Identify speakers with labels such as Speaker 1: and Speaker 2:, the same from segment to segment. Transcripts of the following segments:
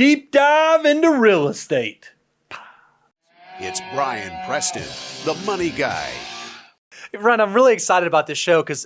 Speaker 1: deep dive into real estate.
Speaker 2: It's Brian Preston, the money guy.
Speaker 3: Ryan, I'm really excited about this show because,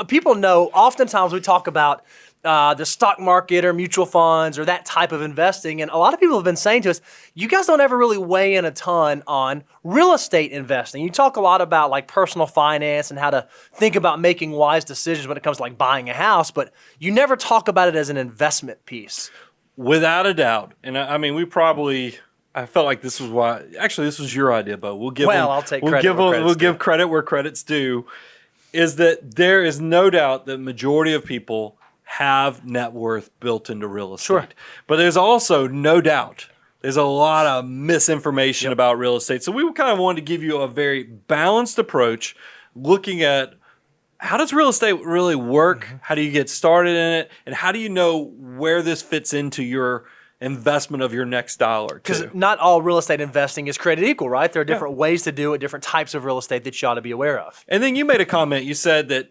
Speaker 3: people know oftentimes we talk about the stock market or mutual funds or that type of investing. And a lot of people have been saying to us, you guys don't ever really weigh in a ton on real estate investing. You talk a lot about like personal finance and how to think about making wise decisions when it comes to like buying a house, but you never talk about it as an investment piece.
Speaker 1: Without a doubt. And I mean, I felt like this was why. Actually, this was your idea, Bo.
Speaker 3: I'll take credit.
Speaker 1: We'll give credit where credit's due. Is that there is no doubt that majority of people have net worth built into real estate.
Speaker 3: Sure.
Speaker 1: But there's also no doubt there's a lot of misinformation about real estate. So we kind of wanted to give you a very balanced approach, looking at how does real estate really work? How do you get started in it? And how do you know where this fits into your investment of your next dollar?
Speaker 3: Because not all real estate investing is created equal, right? There are different ways to do it, different types of real estate that you ought to be aware of.
Speaker 1: And then you made a comment. You said that,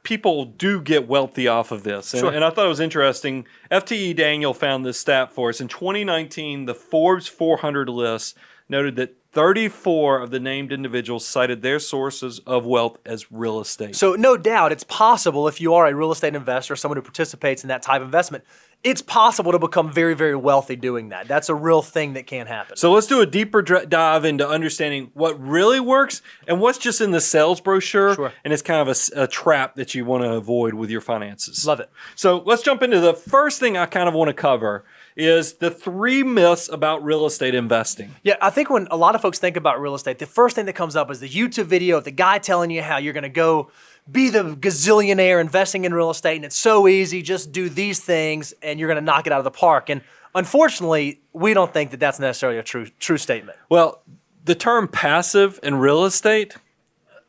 Speaker 1: people do get wealthy off of this. And,
Speaker 3: Sure.
Speaker 1: and I thought it was interesting. FTE Daniel found this stat for us. In 2019, the Forbes 400 list noted that 34 of the named individuals cited their sources of wealth as real estate.
Speaker 3: So no doubt it's possible if you are a real estate investor, someone who participates in that type of investment, it's possible to become very, very wealthy doing that. That's a real thing that can happen.
Speaker 1: So let's do a deeper dive into understanding what really works and what's just in the sales brochure.
Speaker 3: Sure.
Speaker 1: And it's kind of a trap that you want to avoid with your finances.
Speaker 3: Love it.
Speaker 1: So let's jump into the first thing I kind of want to cover is the 3 myths about real estate investing.
Speaker 3: Yeah, I think when a lot of folks think about real estate, the first thing that comes up is the YouTube video of the guy telling you how you're going to go be the gazillionaire investing in real estate, and it's so easy, just do these things, and you're going to knock it out of the park. And unfortunately, we don't think that that's necessarily a true statement.
Speaker 1: Well, the term passive in real estate,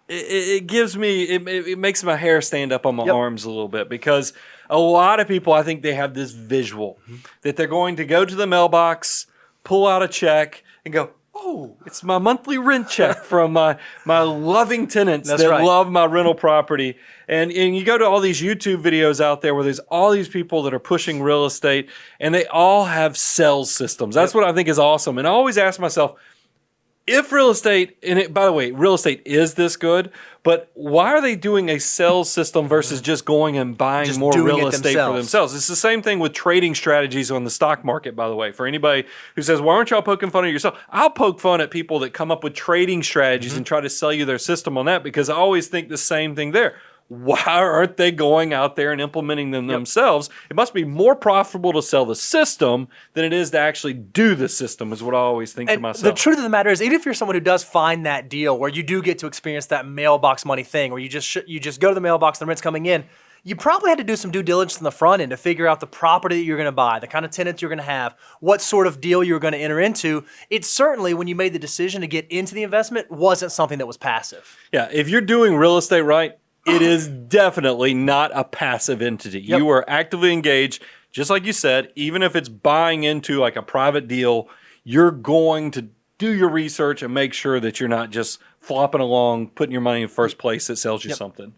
Speaker 1: it gives me, it makes my hair stand up on my arms a little bit, because a lot of people, I think they have this visual that they're going to go to the mailbox, pull out a check, and go, oh, it's my monthly rent check from my loving tenants
Speaker 3: That's
Speaker 1: that
Speaker 3: right.
Speaker 1: love my rental property. And you go to all these YouTube videos out there where there's all these people that are pushing real estate, and they all have sales systems. That's what I think is awesome. And I always ask myself, if real estate, by the way, real estate is this good, but why are they doing a sales system versus just going and buying
Speaker 3: Just
Speaker 1: more
Speaker 3: doing
Speaker 1: real
Speaker 3: it
Speaker 1: estate for themselves? It's the same thing with trading strategies on the stock market, by the way. For anybody who says, why aren't y'all poking fun at yourself? I'll poke fun at people that come up with trading strategies and try to sell you their system on that, because I always think the same thing there. Why aren't they going out there and implementing them themselves? It must be more profitable to sell the system than it is to actually do the system, is what I always think to myself.
Speaker 3: The truth of the matter is, even if you're someone who does find that deal where you do get to experience that mailbox money thing, where you just go to the mailbox and the rent's coming in, you probably had to do some due diligence on the front end to figure out the property that you're going to buy, the kind of tenants you're going to have, what sort of deal you're going to enter into. It certainly, when you made the decision to get into the investment, wasn't something that was passive.
Speaker 1: Yeah, if you're doing real estate right, it is definitely not a passive entity.
Speaker 3: Yep.
Speaker 1: You are actively engaged, just like you said. Even if it's buying into like a private deal, you're going to do your research and make sure that you're not just flopping along, putting your money in first place that sells you something.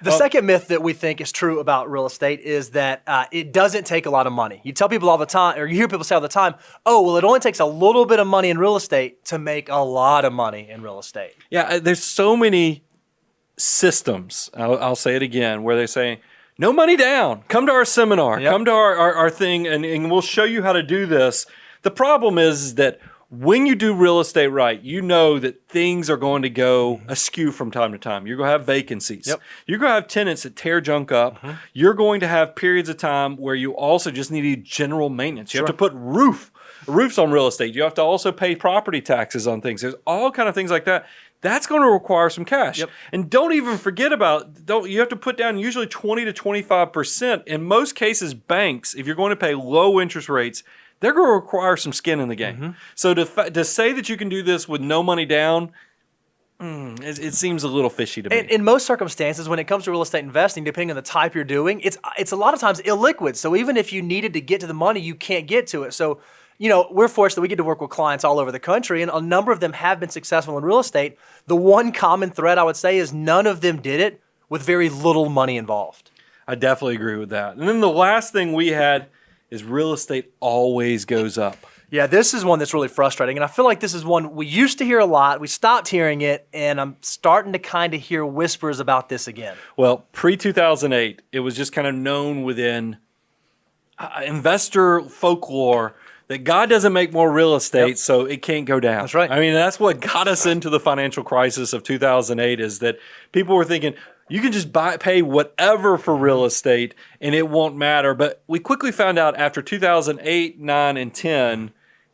Speaker 3: The second myth that we think is true about real estate is that it doesn't take a lot of money. You tell people all the time, or you hear people say all the time, oh, well, it only takes a little bit of money in real estate to make a lot of money in real estate.
Speaker 1: Yeah, there's so many systems, I'll say it again, where they say, no money down, come to our seminar, come to our thing, and we'll show you how to do this. The problem is that when you do real estate right, you know that things are going to go askew from time to time. You're going to have vacancies. You're going to have tenants that tear junk up. You're going to have periods of time where you also just need general maintenance. You have to put roofs on real estate. You have to also pay property taxes on things. There's all kind of things like that. That's going to require some cash. And don't even forget you have to put down usually 20 to 25%. In most cases, banks, if you're going to pay low interest rates, they're going to require some skin in the game. So to say that you can do this with no money down, it seems a little fishy to me.
Speaker 3: In most circumstances, when it comes to real estate investing, depending on the type you're doing, it's a lot of times illiquid. So even if you needed to get to the money, you can't get to it. So we're fortunate that we get to work with clients all over the country, and a number of them have been successful in real estate. The one common thread I would say is none of them did it with very little money involved.
Speaker 1: I definitely agree with that. And then the last thing we had is real estate always goes up.
Speaker 3: Yeah, this is one that's really frustrating. And I feel like this is one we used to hear a lot. We stopped hearing it, and I'm starting to kind of hear whispers about this again.
Speaker 1: Well, pre-2008, it was just kind of known within investor folklore that God doesn't make more real estate, so it can't go down.
Speaker 3: That's right.
Speaker 1: I mean, that's what got us into the financial crisis of 2008, is that people were thinking, you can just pay whatever for real estate and it won't matter. But we quickly found out after 2008, 9, and 10,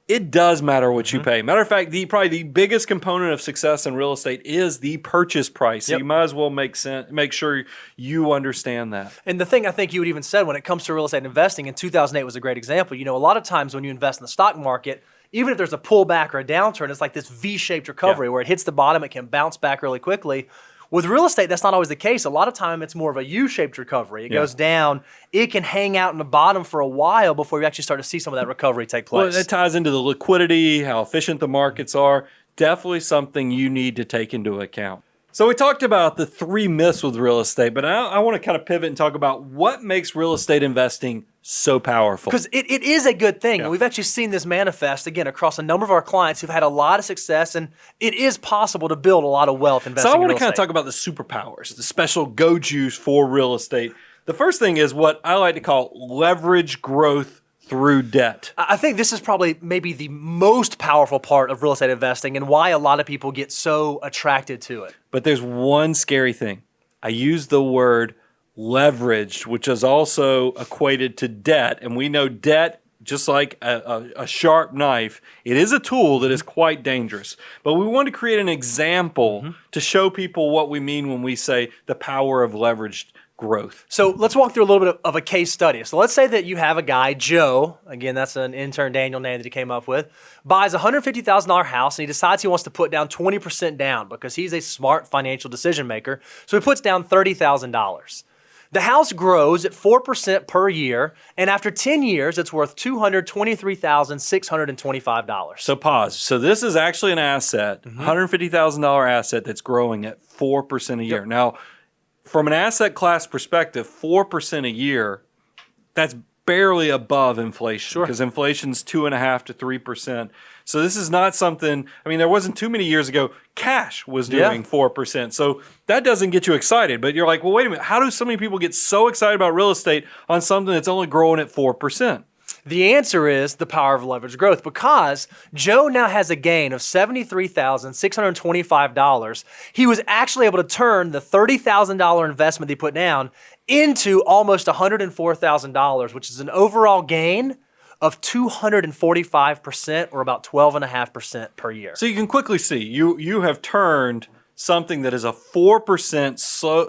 Speaker 1: it does matter what you pay. Matter of fact, probably the biggest component of success in real estate is the purchase price. So you might as well make sure you understand that.
Speaker 3: And the thing I think you would even said when it comes to real estate investing, in 2008 was a great example. You know, a lot of times when you invest in the stock market, even if there's a pullback or a downturn, it's like this V-shaped recovery where it hits the bottom, it can bounce back really quickly. With real estate, that's not always the case. A lot of time, it's more of a U-shaped recovery. It goes down. It can hang out in the bottom for a while before you actually start to see some of that recovery take place.
Speaker 1: Well, it ties into the liquidity, how efficient the markets are. Definitely something you need to take into account. So we talked about the 3 myths with real estate, but I want to kind of pivot and talk about what makes real estate investing so powerful.
Speaker 3: Because it is a good thing. And we've actually seen this manifest, again, across a number of our clients who've had a lot of success, and it is possible to build a lot of wealth investing in real estate.
Speaker 1: So I want to kind of talk about the superpowers, the special go-juice for real estate. The first thing is what I like to call leverage growth through debt.
Speaker 3: I think this is probably maybe the most powerful part of real estate investing and why a lot of people get so attracted to it.
Speaker 1: But there's one scary thing. I use the word leveraged, which is also equated to debt. And we know debt, just like a sharp knife, it is a tool that is quite dangerous. But we want to create an example to show people what we mean when we say the power of leveraged growth.
Speaker 3: So let's walk through a little bit of a case study. So let's say that you have a guy, Joe, again, that's an intern Daniel name that he came up with, buys a $150,000 house and he decides he wants to put down 20% down because he's a smart financial decision maker. So he puts down $30,000. The house grows at 4% per year, and after 10 years, it's worth $223,625.
Speaker 1: So pause. So this is actually an asset, $150,000 asset that's growing at 4% a year. Now, from an asset class perspective, 4% a year, that's barely above inflation because inflation's 2.5% to 3%. So this is not something, I mean, there wasn't too many years ago, cash was doing 4%. So that doesn't get you excited, but you're like, well, wait a minute, how do so many people get so excited about real estate on something that's only growing at 4%?
Speaker 3: The answer is the power of leverage growth, because Joe now has a gain of $73,625. He was actually able to turn the $30,000 investment he put down into almost $104,000, which is an overall gain of 245%, or about 12.5% per year.
Speaker 1: So you can quickly see you have turned something that is a 4%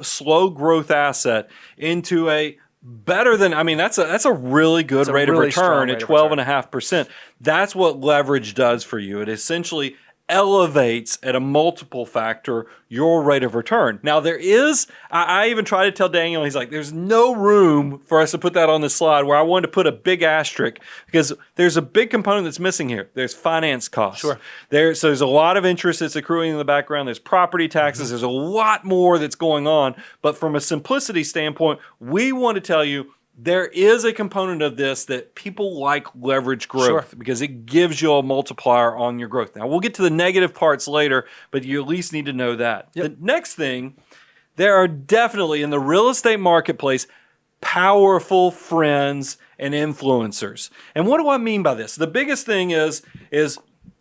Speaker 1: slow growth asset into a better than, I mean, that's a really good rate of return at 12.5%. That's what leverage does for you. It essentially elevates at a multiple factor your rate of return. Now there is, I even tried to tell Daniel, he's like, there's no room for us to put that on the slide, where I wanted to put a big asterisk because there's a big component that's missing here. There's finance costs. So there's a lot of interest that's accruing in the background. There's property taxes. There's a lot more that's going on. But from a simplicity standpoint, we want to tell you there is a component of this that people like leverage growth because it gives you a multiplier on your growth. Now, we'll get to the negative parts later, but you at least need to know that. The next thing, there are definitely in the real estate marketplace powerful friends and influencers. And what do I mean by this? The biggest thing is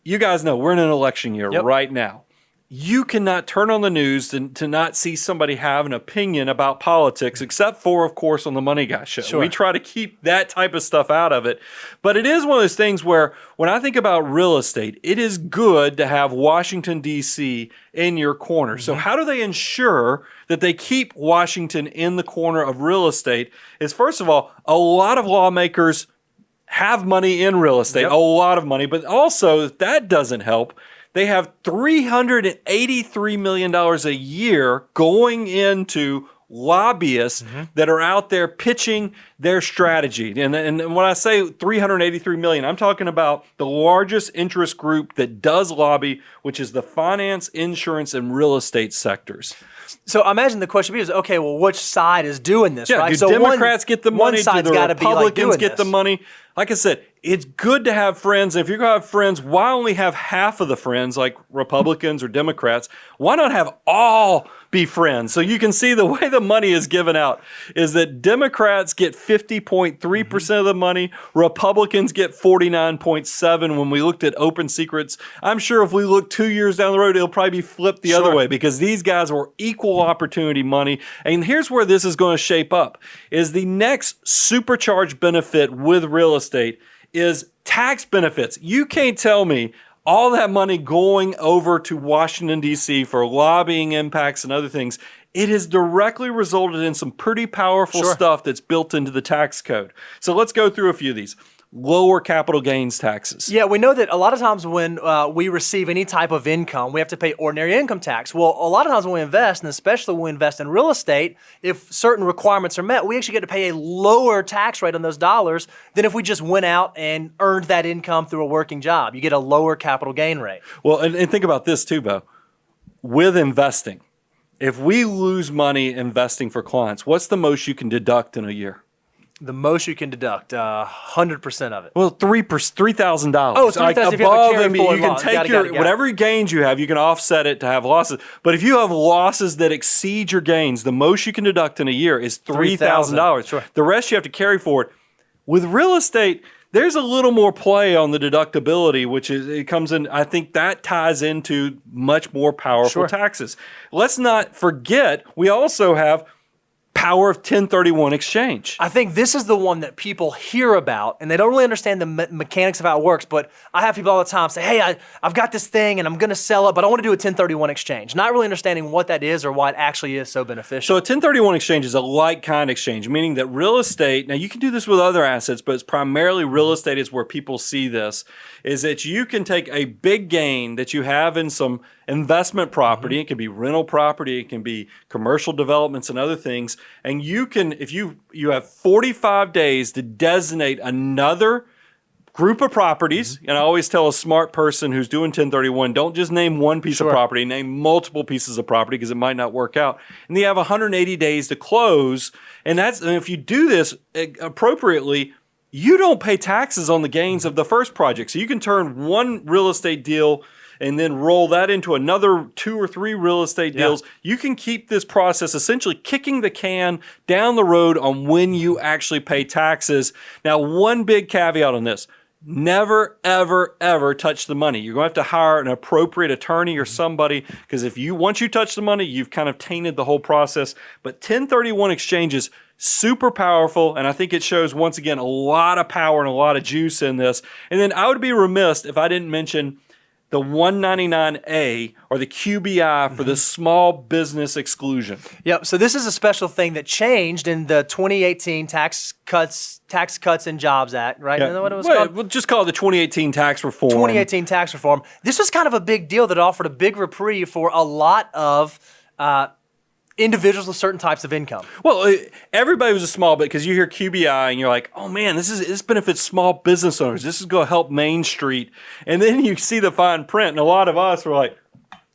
Speaker 1: you guys know we're in an election year right now. You cannot turn on the news to not see somebody have an opinion about politics, except for, of course, on the Money Guy show. We try to keep that type of stuff out of it. But it is one of those things where when I think about real estate, it is good to have Washington, D.C. in your corner. So how do they ensure that they keep Washington in the corner of real estate? Is, first of all, a lot of lawmakers have money in real estate, a lot of money. But also, if that doesn't help, they have $383 million a year going into lobbyists that are out there pitching their strategy. And when I say $383 million, I'm talking about the largest interest group that does lobby, which is the finance, insurance, and real estate sectors.
Speaker 3: So I imagine the question is, okay, well, which side is doing this,
Speaker 1: Yeah,
Speaker 3: right?
Speaker 1: do
Speaker 3: So
Speaker 1: Democrats get the money?
Speaker 3: One side's
Speaker 1: Do the
Speaker 3: gotta be, like,
Speaker 1: Republicans
Speaker 3: doing
Speaker 1: get the
Speaker 3: this.
Speaker 1: money? Like I said, it's good to have friends. If you're going to have friends, why only have half of the friends, like Republicans or Democrats? Why not have all be friends? So you can see the way the money is given out is that Democrats get 50.3% of the money. Republicans get 49.7%. When we looked at Open Secrets, I'm sure if we look 2 years down the road, it'll probably be flipped the other way because these guys were equal opportunity money. And here's where this is going to shape up is the next supercharged benefit with real estate is tax benefits. You can't tell me all that money going over to Washington, D.C. for lobbying impacts and other things. It has directly resulted in some pretty powerful stuff that's built into the tax code. So let's go through a few of these. Lower capital gains taxes.
Speaker 3: Yeah, we know that a lot of times when we receive any type of income, we have to pay ordinary income tax. Well, a lot of times when we invest, and especially when we invest in real estate, if certain requirements are met, we actually get to pay a lower tax rate on those dollars than if we just went out and earned that income through a working job. You get a lower capital gain rate.
Speaker 1: Well, and think about this too, Bo. With investing, if we lose money investing for clients, what's the most you can deduct in a year?
Speaker 3: The most you can deduct, 100% of it.
Speaker 1: Well, $3,000.
Speaker 3: Oh, it's $3,000 if you have a carry forward
Speaker 1: you can
Speaker 3: loss.
Speaker 1: take
Speaker 3: Got it.
Speaker 1: whatever gains you have, you can offset it to have losses. But if you have losses that exceed your gains, the most you can deduct in a year is $3,000.
Speaker 3: Sure.
Speaker 1: The rest you have to carry forward. With real estate, there's a little more play on the deductibility, which is it comes in. I think that ties into much more powerful taxes. Let's not forget, we also have power of 1031 exchange.
Speaker 3: I think this is the one that people hear about, and they don't really understand the mechanics of how it works, but I have people all the time say, hey, I've got this thing, and I'm going to sell it, but I want to do a 1031 exchange, not really understanding what that is or why it actually is so beneficial.
Speaker 1: So a 1031 exchange is a like-kind exchange, meaning that real estate, now you can do this with other assets, but it's primarily real estate is where people see this, is that you can take a big gain that you have in some investment property. It can be rental property. It can be commercial developments and other things. And you can, if you have 45 days to designate another group of properties. And I always tell a smart person who's doing 1031, don't just name one piece of property, name multiple pieces of property because it might not work out. And you have 180 days to close. And if you do this appropriately, you don't pay taxes on the gains of the first project. So you can turn one real estate deal and then roll that into another 2 or 3 real estate deals. You can keep this process essentially kicking the can down the road on when you actually pay taxes. Now, one big caveat on this. Never, ever, ever touch the money. You're going to have to hire an appropriate attorney or somebody because once you touch the money, you've kind of tainted the whole process. But 1031 exchanges, super powerful, and I think it shows, once again, a lot of power and a lot of juice in this. And then I would be remiss if I didn't mention the 199A or the QBI for the small business exclusion.
Speaker 3: Yep. So this is a special thing that changed in the 2018 Tax Cuts and Jobs Act, right? Isn't that what it was called?
Speaker 1: We'll just call it the 2018 tax reform.
Speaker 3: 2018 tax reform. This was kind of a big deal that offered a big reprieve for a lot of individuals with certain types of income.
Speaker 1: Well, everybody was a small bit because you hear QBI and you're like, oh man, this benefits small business owners. This is going to help Main Street. And then you see the fine print, and a lot of us were like,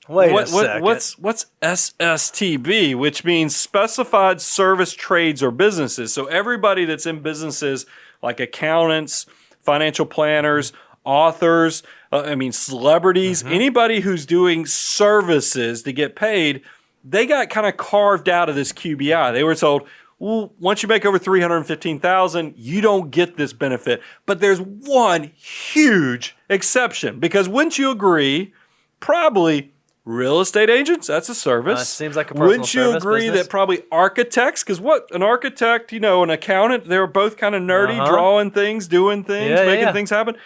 Speaker 3: wait a second.
Speaker 1: What's SSTB, which means Specified Service Trades or Businesses. So everybody that's in businesses like accountants, financial planners, authors, celebrities, anybody who's doing services to get paid, they got kind of carved out of this QBI. They were told, well, once you make over $315,000, you don't get this benefit. But there's one huge exception because wouldn't you agree, probably real estate agents, that's a service.
Speaker 3: Seems like a personal
Speaker 1: Wouldn't you agree
Speaker 3: business?
Speaker 1: that probably architects, because an architect, an accountant, they're both kind of nerdy, drawing things, doing things, making things happen.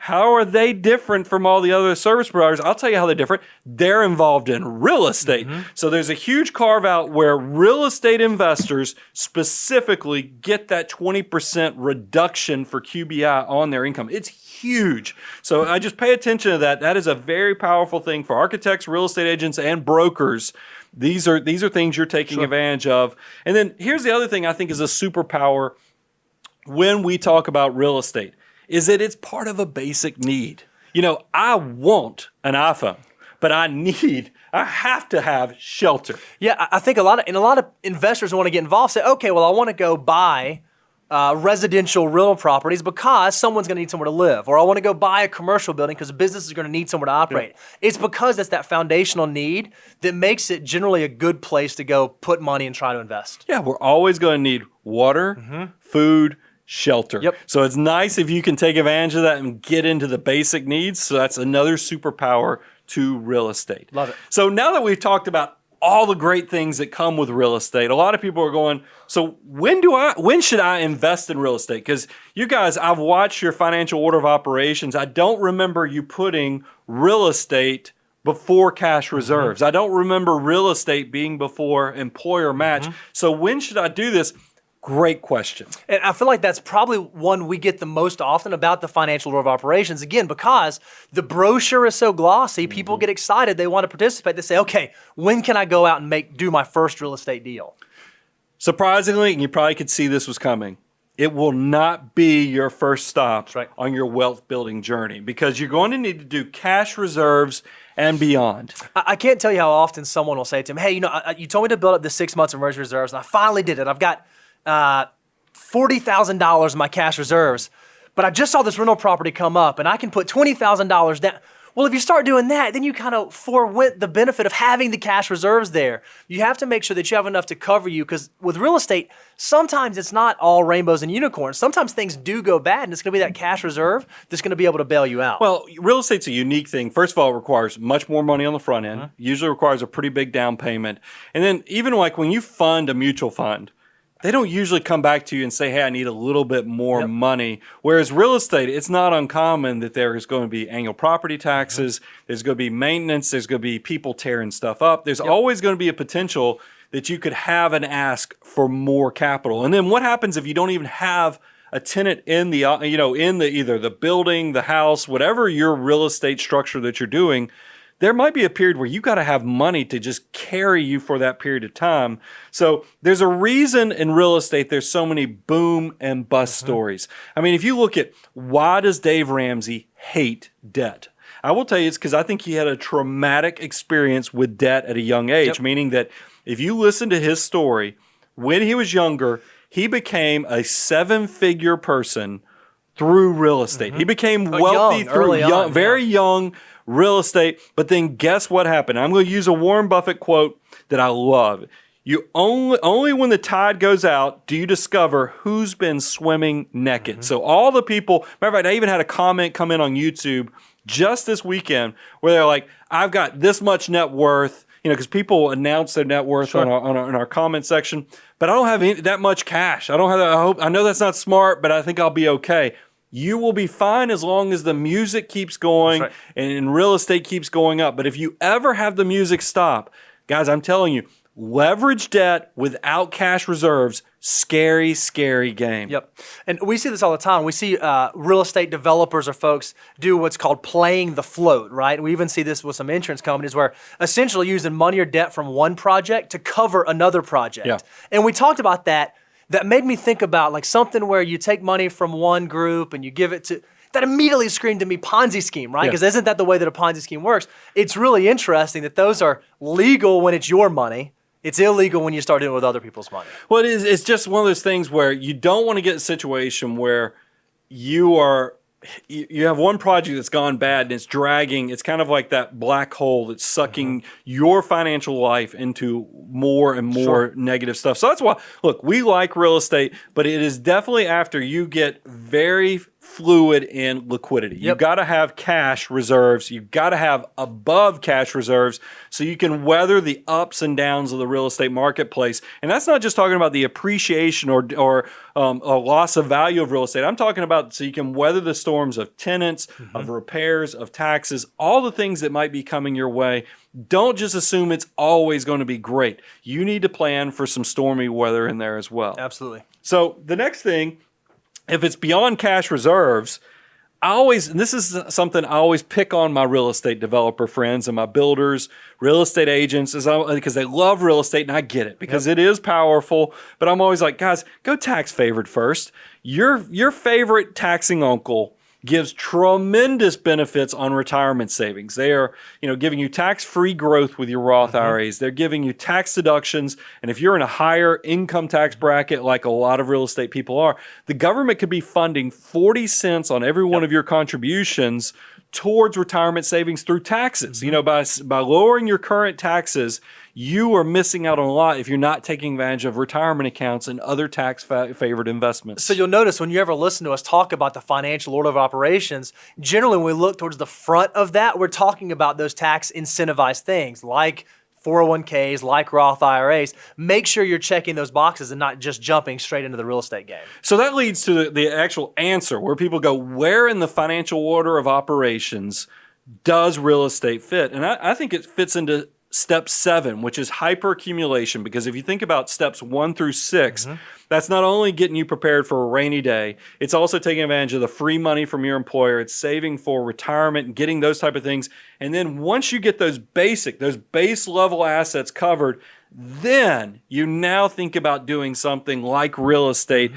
Speaker 1: How are they different from all the other service providers? I'll tell you how they're different. They're involved in real estate. So there's a huge carve out where real estate investors specifically get that 20% reduction for QBI on their income. It's huge. So I just pay attention to that. That is a very powerful thing for architects, real estate agents, and brokers. These are things you're taking advantage of. And then here's the other thing I think is a superpower when we talk about real estate. Is that it's part of a basic need. I want an iPhone, but I have to have shelter.
Speaker 3: Yeah, I think a lot of investors want to get involved. Say, okay, well, I want to go buy residential rental properties because someone's going to need somewhere to live, or I want to go buy a commercial building because a business is going to need somewhere to operate. Yeah. It's because it's that foundational need that makes it generally a good place to go put money and try to invest.
Speaker 1: Yeah, we're always going to need water, food, shelter.
Speaker 3: Yep.
Speaker 1: So it's nice if you can take advantage of that and get into the basic needs. So that's another superpower to real estate.
Speaker 3: Love it.
Speaker 1: So now that we've talked about all the great things that come with real estate, a lot of people are going, so when should I invest in real estate? Because you guys, I've watched your financial order of operations. I don't remember you putting real estate before cash reserves. I don't remember real estate being before employer match. So when should I do this? Great question.
Speaker 3: And I feel like that's probably one we get the most often about the financial order of operations. Again, because the brochure is so glossy, people get excited. They want to participate. They say, okay, when can I go out and do my first real estate deal?
Speaker 1: Surprisingly, and you probably could see this was coming, it will not be your first stop on your wealth building journey, because you're going to need to do cash reserves and beyond.
Speaker 3: I can't tell you how often someone will say to me, hey, you told me to build up the 6 months of emergency reserves, and I finally did it. I've got $40,000 in my cash reserves, but I just saw this rental property come up and I can put $20,000 down. Well, if you start doing that, then you kind of forwent the benefit of having the cash reserves there. You have to make sure that you have enough to cover you, because with real estate, sometimes it's not all rainbows and unicorns. Sometimes things do go bad, and it's going to be that cash reserve that's going to be able to bail you out.
Speaker 1: Well, real estate's a unique thing. First of all, it requires much more money on the front end. Usually requires a pretty big down payment. And then even like when you fund a mutual fund, they don't usually come back to you and say, hey, I need a little bit more money. Whereas real estate, it's not uncommon that there is going to be annual property taxes, there's going to be maintenance, there's going to be people tearing stuff up. There's always going to be a potential that you could have an ask for more capital. And then what happens if you don't even have a tenant in the, either the building, the house, whatever your real estate structure that you're doing? There might be a period where you got to have money to just carry you for that period of time. So there's a reason in real estate there's so many boom and bust stories. I mean, if you look at why does Dave Ramsey hate debt? I will tell you it's because I think he had a traumatic experience with debt at a young age, meaning that if you listen to his story, when he was younger, he became a 7-figure person through real estate. He became wealthy through very young real estate. But then guess what happened? I'm going to use a Warren Buffett quote that I love. You only when the tide goes out do you discover who's been swimming naked. So all the people, matter of fact, I even had a comment come in on YouTube just this weekend where they're like, I've got this much net worth, because people announce their net worth on our comment section, but I don't have that much cash. I don't have that. I know that's not smart, but I think I'll be okay. You will be fine as long as the music keeps going and real estate keeps going up. But if you ever have the music stop, guys, I'm telling you, leverage debt without cash reserves, scary, scary game.
Speaker 3: Yep. And we see this all the time. We see real estate developers or folks do what's called playing the float, right? We even see this with some insurance companies where essentially using money or debt from one project to cover another project.
Speaker 1: Yeah.
Speaker 3: And we talked about that. That made me think about like something where you take money from one group and you give it to, that immediately screamed to me Ponzi scheme, right? Because isn't that the way that a Ponzi scheme works? It's really interesting that those are legal when it's your money. It's illegal when you start doing it with other people's money.
Speaker 1: Well, it's just one of those things where you don't want to get a situation where you have one project that's gone bad and it's dragging. It's kind of like that black hole that's sucking your financial life into more and more negative stuff. So that's why, look, we like real estate, but it is definitely after you get very fluid in liquidity. You've got to have cash reserves. You've got to have above cash reserves so you can weather the ups and downs of the real estate marketplace. And that's not just talking about the appreciation or a loss of value of real estate. I'm talking about so you can weather the storms of tenants, of repairs, of taxes, all the things that might be coming your way. Don't just assume it's always going to be great. You need to plan for some stormy weather in there as well.
Speaker 3: Absolutely.
Speaker 1: So the next thing, if it's beyond cash reserves, and this is something I always pick on my real estate developer friends and my builders, real estate agents, because they love real estate, and I get it because it is powerful. But I'm always like, guys, go tax favored first. Your favorite taxing uncle gives tremendous benefits on retirement savings. They are, giving you tax-free growth with your Roth IRAs. They're giving you tax deductions. And if you're in a higher income tax bracket, like a lot of real estate people are, the government could be funding 40 cents on every one of your contributions towards retirement savings through taxes. By lowering your current taxes, you are missing out on a lot if you're not taking advantage of retirement accounts and other tax-favored investments.
Speaker 3: So you'll notice when you ever listen to us talk about the financial order of operations, generally when we look towards the front of that, we're talking about those tax incentivized things like 401ks, like Roth IRAs. Make sure you're checking those boxes and not just jumping straight into the real estate game.
Speaker 1: So that leads to the actual answer where people go, where in the financial order of operations does real estate fit? And I think it fits into step 7, which is hyperaccumulation, because if you think about steps 1 through 6, that's not only getting you prepared for a rainy day, it's also taking advantage of the free money from your employer. It's saving for retirement and getting those type of things. And then once you get those base level assets covered, then you now think about doing something like real estate.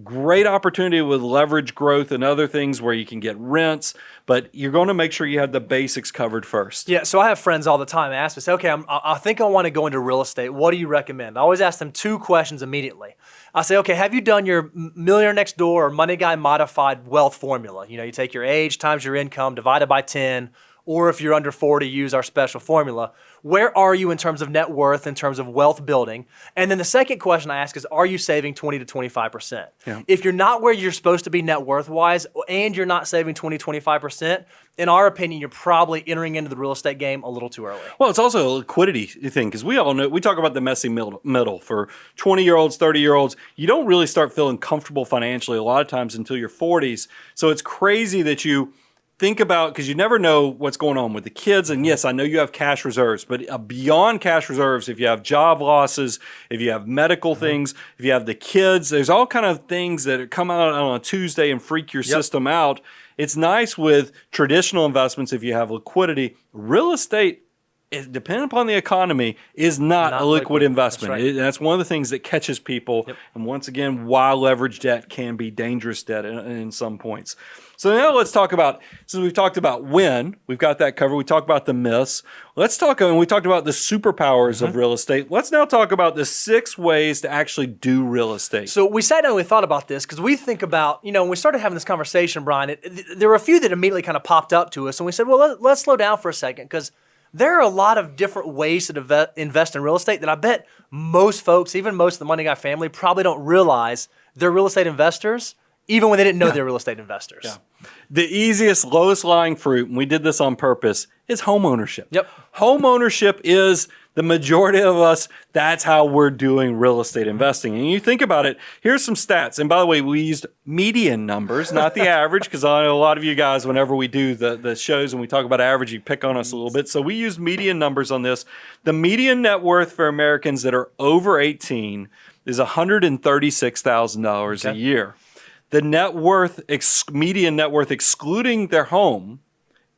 Speaker 1: Great opportunity with leverage growth and other things where you can get rents, but you're going to make sure you have the basics covered first.
Speaker 3: Yeah, so I have friends all the time ask me, say, okay, I think I want to go into real estate. What do you recommend? I always ask them 2 questions immediately. I say, okay, have you done your Millionaire Next Door or Money Guy modified wealth formula? You take your age times your income divided by 10, or if you're under 40, use our special formula. Where are you in terms of net worth, in terms of wealth building? And then the second question I ask is, are you saving 20 to 25%? Yeah. If you're not where you're supposed to be net worth-wise and you're not saving 20, 25%, in our opinion, you're probably entering into the real estate game a little too early.
Speaker 1: Well, it's also a liquidity thing, because we all know, we talk about the messy middle. For 20-year-olds, 30-year-olds, you don't really start feeling comfortable financially a lot of times until your 40s. So it's crazy that you think about, because you never know what's going on with the kids. And yes, I know you have cash reserves, but beyond cash reserves, if you have job losses, if you have medical things, if you have the kids, there's all kind of things that come out on a Tuesday and freak your system out. It's nice with traditional investments if you have liquidity. Real estate, depending upon the economy, is not a liquid investment. That's right. That's one of the things that catches people. And once again, why leverage debt can be dangerous debt in some points. So now let's talk about, since we've talked about when, we've got that covered, we talked about the myths. Let's talk, and we talked about the superpowers of real estate. Let's now talk about the 6 ways to actually do real estate.
Speaker 3: So we sat down and we thought about this because we think about, when we started having this conversation, Brian, there were a few that immediately kind of popped up to us. And we said, well, let's slow down for a second, because there are a lot of different ways to invest in real estate that I bet most folks, even most of the Money Guy family, probably don't realize they're real estate investors, even when they didn't know they're real estate investors.
Speaker 1: Yeah. The easiest, lowest lying fruit, and we did this on purpose, is home ownership.
Speaker 3: Yep.
Speaker 1: Home ownership is the majority of us, that's how we're doing real estate investing. And you think about it, here's some stats. And by the way, we used median numbers, not the average, because I know a lot of you guys, whenever we do the shows and we talk about average, you pick on us a little bit. So we used median numbers on this. The median net worth for Americans that are over 18 is $136,000 a year. The net worth, median net worth excluding their home,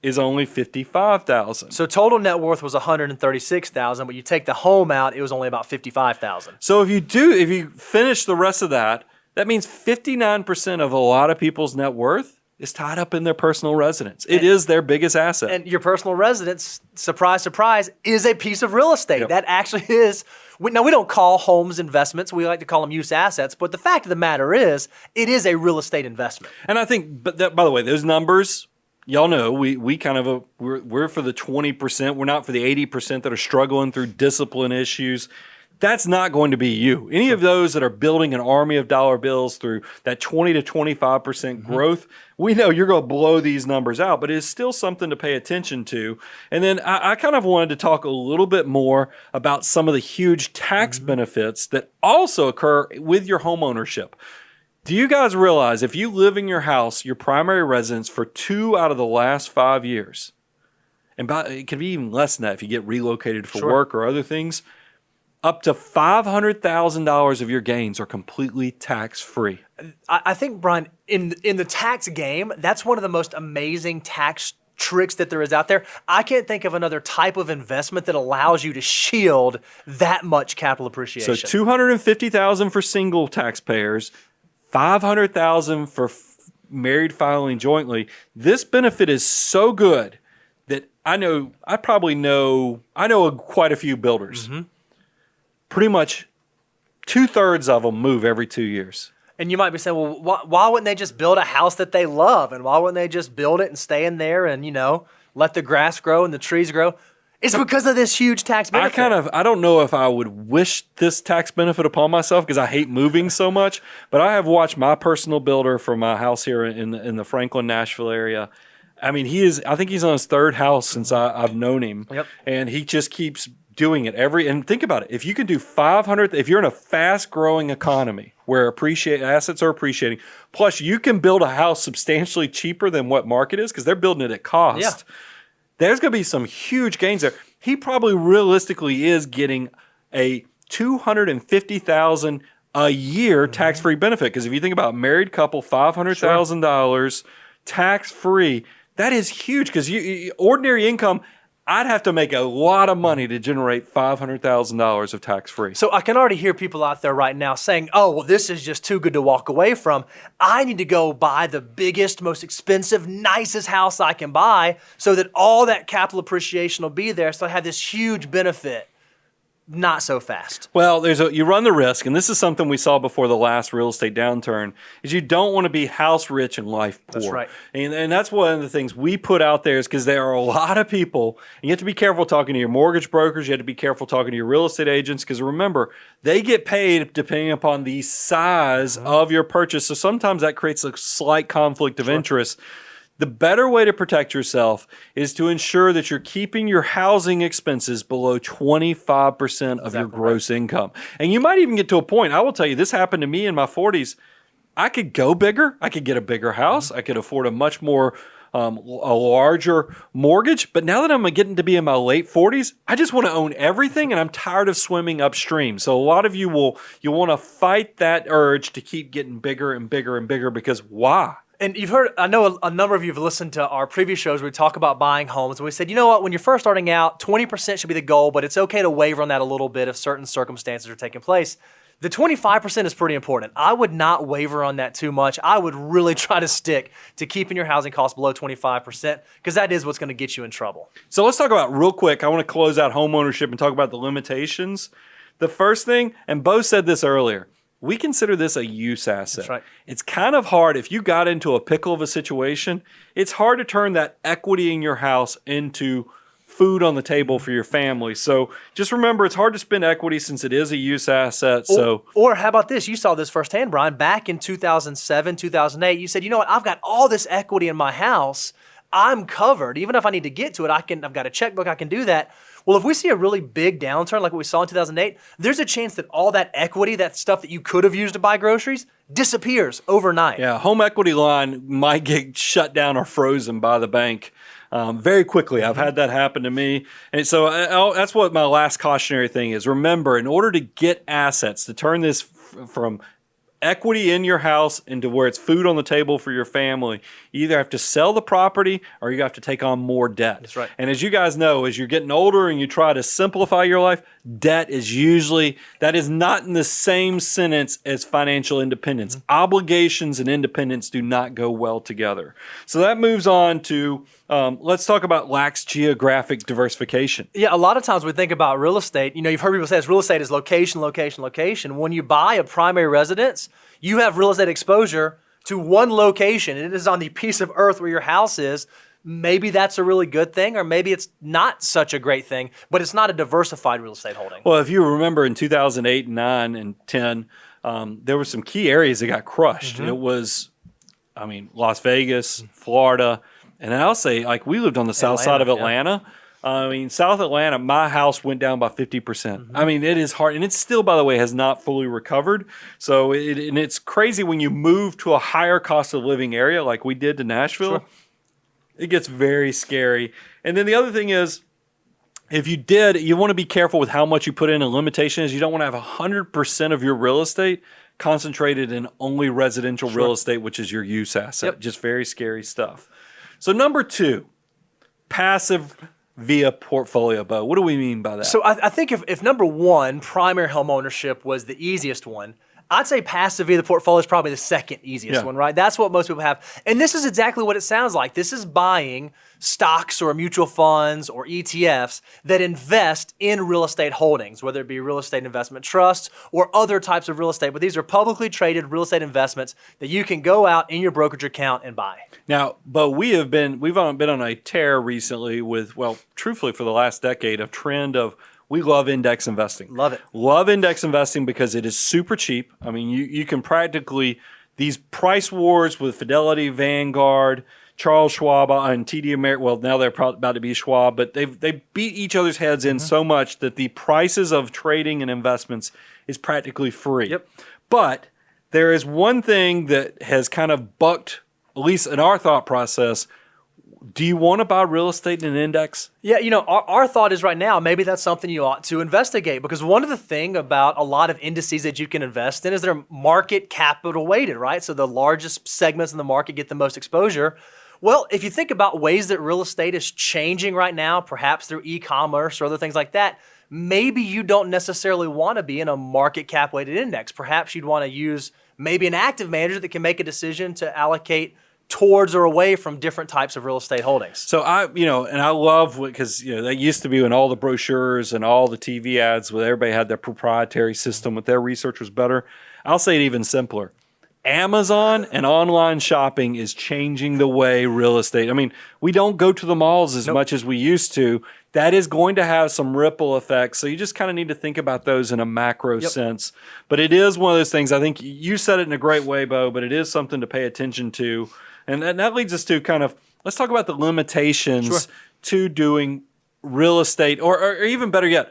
Speaker 1: is only $55,000.
Speaker 3: So total net worth was $136,000, but you take the home out, it was only about $55,000.
Speaker 1: So if you finish the rest of that, that means 59% of a lot of people's net worth is tied up in their personal residence. It is their biggest asset.
Speaker 3: And your personal residence, surprise, surprise, is a piece of real estate.
Speaker 1: Yep.
Speaker 3: That actually is. Now, we don't call homes investments. We like to call them use assets. But the fact of the matter is, it is a real estate investment.
Speaker 1: And I think, by the way, those numbers, y'all know, we're for the 20%. We're not for the 80% that are struggling through discipline issues. That's not going to be you. Any of those that are building an army of dollar bills through that 20 to 25% growth, we know you're going to blow these numbers out, but it's still something to pay attention to. And then I kind of wanted to talk a little bit more about some of the huge tax benefits that also occur with your home ownership. Do you guys realize if you live in your house, your primary residence, for 2 out of the last 5 years, and it can be even less than that if you get relocated for work or other things, up to $500,000 of your gains are completely tax-free.
Speaker 3: I think, Brian, in the tax game, that's one of the most amazing tax tricks that there is out there. I can't think of another type of investment that allows you to shield that much capital appreciation.
Speaker 1: So $250,000 for single taxpayers, $500,000 for married filing jointly, this benefit is so good that I know quite a few builders. Pretty much 2/3 of them move every 2 years.
Speaker 3: And you might be saying, well, why wouldn't they just build a house that they love? And why wouldn't they just build it and stay in there and, let the grass grow and the trees grow? It's because of this huge tax benefit.
Speaker 1: I don't know if I would wish this tax benefit upon myself because I hate moving so much, but I have watched my personal builder for my house here in the Franklin, Nashville area. I mean, I think he's on his third house since I've known him.
Speaker 3: Yep.
Speaker 1: And he just keeps doing it and think about it. If you can do 500, if you're in a fast growing economy where assets are appreciating, plus you can build a house substantially cheaper than what market is because they're building it at cost.
Speaker 3: Yeah.
Speaker 1: There's going to be some huge gains there. He probably realistically is getting a $250,000 a year tax-free benefit because if you think about a married couple, $500,000 tax-free, that is huge because ordinary income, I'd have to make a lot of money to generate $500,000 of tax-free.
Speaker 3: So I can already hear people out there right now saying, oh, well, this is just too good to walk away from. I need to go buy the biggest, most expensive, nicest house I can buy so that all that capital appreciation will be there so I have this huge benefit. Not so fast.
Speaker 1: Well, you run the risk, and this is something we saw before the last real estate downturn, is you don't want to be house rich and life poor.
Speaker 3: That's right.
Speaker 1: And that's one of the things we put out there is because there are a lot of people, and you have to be careful talking to your mortgage brokers, you have to be careful talking to your real estate agents, because remember, they get paid depending upon the size of your purchase. So sometimes that creates a slight conflict of interest. The better way to protect yourself is to ensure that you're keeping your housing expenses below 25% of your gross income. And you might even get to a point, I will tell you, this happened to me in my 40s. I could go bigger. I could get a bigger house. I could afford a much more, a larger mortgage. But now that I'm getting to be in my late 40s, I just want to own everything and I'm tired of swimming upstream. So a lot of you'll want to fight that urge to keep getting bigger and bigger and bigger because why?
Speaker 3: And you've heard, I know a number of you have listened to our previous shows where we talk about buying homes. And we said, you know what, when you're first starting out, 20% should be the goal, but it's okay to waver on that a little bit if certain circumstances are taking place. The 25% is pretty important. I would not waver on that too much. I would really try to stick to keeping your housing costs below 25% because that is what's going to get you in trouble.
Speaker 1: So let's talk about real quick. I want to close out home ownership and talk about the limitations. The first thing, and Bo said this earlier, we consider this a use asset.
Speaker 3: That's right.
Speaker 1: It's kind of hard. If you got into a pickle of a situation, it's hard to turn that equity in your house into food on the table for your family. So just remember, it's hard to spend equity since it is a use asset.
Speaker 3: Or how about this? You saw this firsthand, Brian. Back in 2007, 2008, you said, you know what? I've got all this equity in my house. I'm covered. Even if I need to get to it, I've got a checkbook. I can do that. Well, if we see a really big downturn like what we saw in 2008, there's a chance that all that equity, that stuff that you could have used to buy groceries, disappears overnight.
Speaker 1: Yeah, home equity line might get shut down or frozen by the bank very quickly. I've had that happen to me. And so that's what my last cautionary thing is. Remember, in order to get assets, to turn this from equity in your house into where it's food on the table for your family, you either have to sell the property or you have to take on more debt.
Speaker 3: That's right.
Speaker 1: And as you guys know, as you're getting older and you try to simplify your life, debt is that is not in the same sentence as financial independence. Obligations and independence do not go well together. So that moves on to, let's talk about lacks geographic diversification.
Speaker 3: Yeah, a lot of times we think about real estate. You know, you've heard people say real estate is location, location, location. When you buy a primary residence, you have real estate exposure to one location, and it is on the piece of earth where your house is. Maybe that's a really good thing, or maybe it's not such a great thing, but it's not a diversified real estate holding.
Speaker 1: Well, if you remember in 2008, 9, and 10, there were some key areas that got crushed. It was, Las Vegas, Florida, and I'll say, like, we lived on the south side of Atlanta. Yeah. South Atlanta, my house went down by 50%. It is hard. And it still, by the way, has not fully recovered. So it's crazy when you move to a higher cost of living area like we did to Nashville. Sure. It gets very scary. And then the other thing is, if you want to be careful with how much you put in. A limitation is you don't want to have 100% of your real estate concentrated in only residential real estate, which is your use asset. Yep. Just very scary stuff. So number 2, passive via portfolio, Bo. What do we mean by that?
Speaker 3: So I think if number 1, primary home ownership, was the easiest one, I'd say passive via the portfolio is probably the second easiest one, right? That's what most people have. And this is exactly what it sounds like. This is buying stocks or mutual funds or ETFs that invest in real estate holdings, whether it be real estate investment trusts or other types of real estate. But these are publicly traded real estate investments that you can go out in your brokerage account and buy.
Speaker 1: Now, but we've been on a tear recently with, well, truthfully for the last decade, a trend of we love index investing.
Speaker 3: Love it.
Speaker 1: Love index investing because it is super cheap. I mean, you can practically, these price wars with Fidelity, Vanguard, Charles Schwab, and TD Ameritrade, well, now they're about to be Schwab, but they beat each other's heads in so much that the prices of trading and investments is practically free.
Speaker 3: Yep.
Speaker 1: But there is one thing that has kind of bucked, at least in our thought process. Do you want to buy real estate in an index?
Speaker 3: Yeah, our thought is right now, maybe that's something you ought to investigate, because one of the things about a lot of indices that you can invest in is they're market capital weighted, right? So the largest segments in the market get the most exposure. Well, if you think about ways that real estate is changing right now, perhaps through e-commerce or other things like that, maybe you don't necessarily want to be in a market cap weighted index. Perhaps you'd want to use maybe an active manager that can make a decision to allocate towards or away from different types of real estate holdings.
Speaker 1: So I love because that used to be when all the brochures and all the TV ads, where everybody had their proprietary system with their research was better. I'll say it even simpler. Amazon and online shopping is changing the way real estate. I mean, we don't go to the malls as much as we used to. That is going to have some ripple effects. So you just kind of need to think about those in a macro sense. But it is one of those things. I think you said it in a great way, Bo, but it is something to pay attention to. And that leads us to kind of, let's talk about the limitations to doing real estate, or even better yet,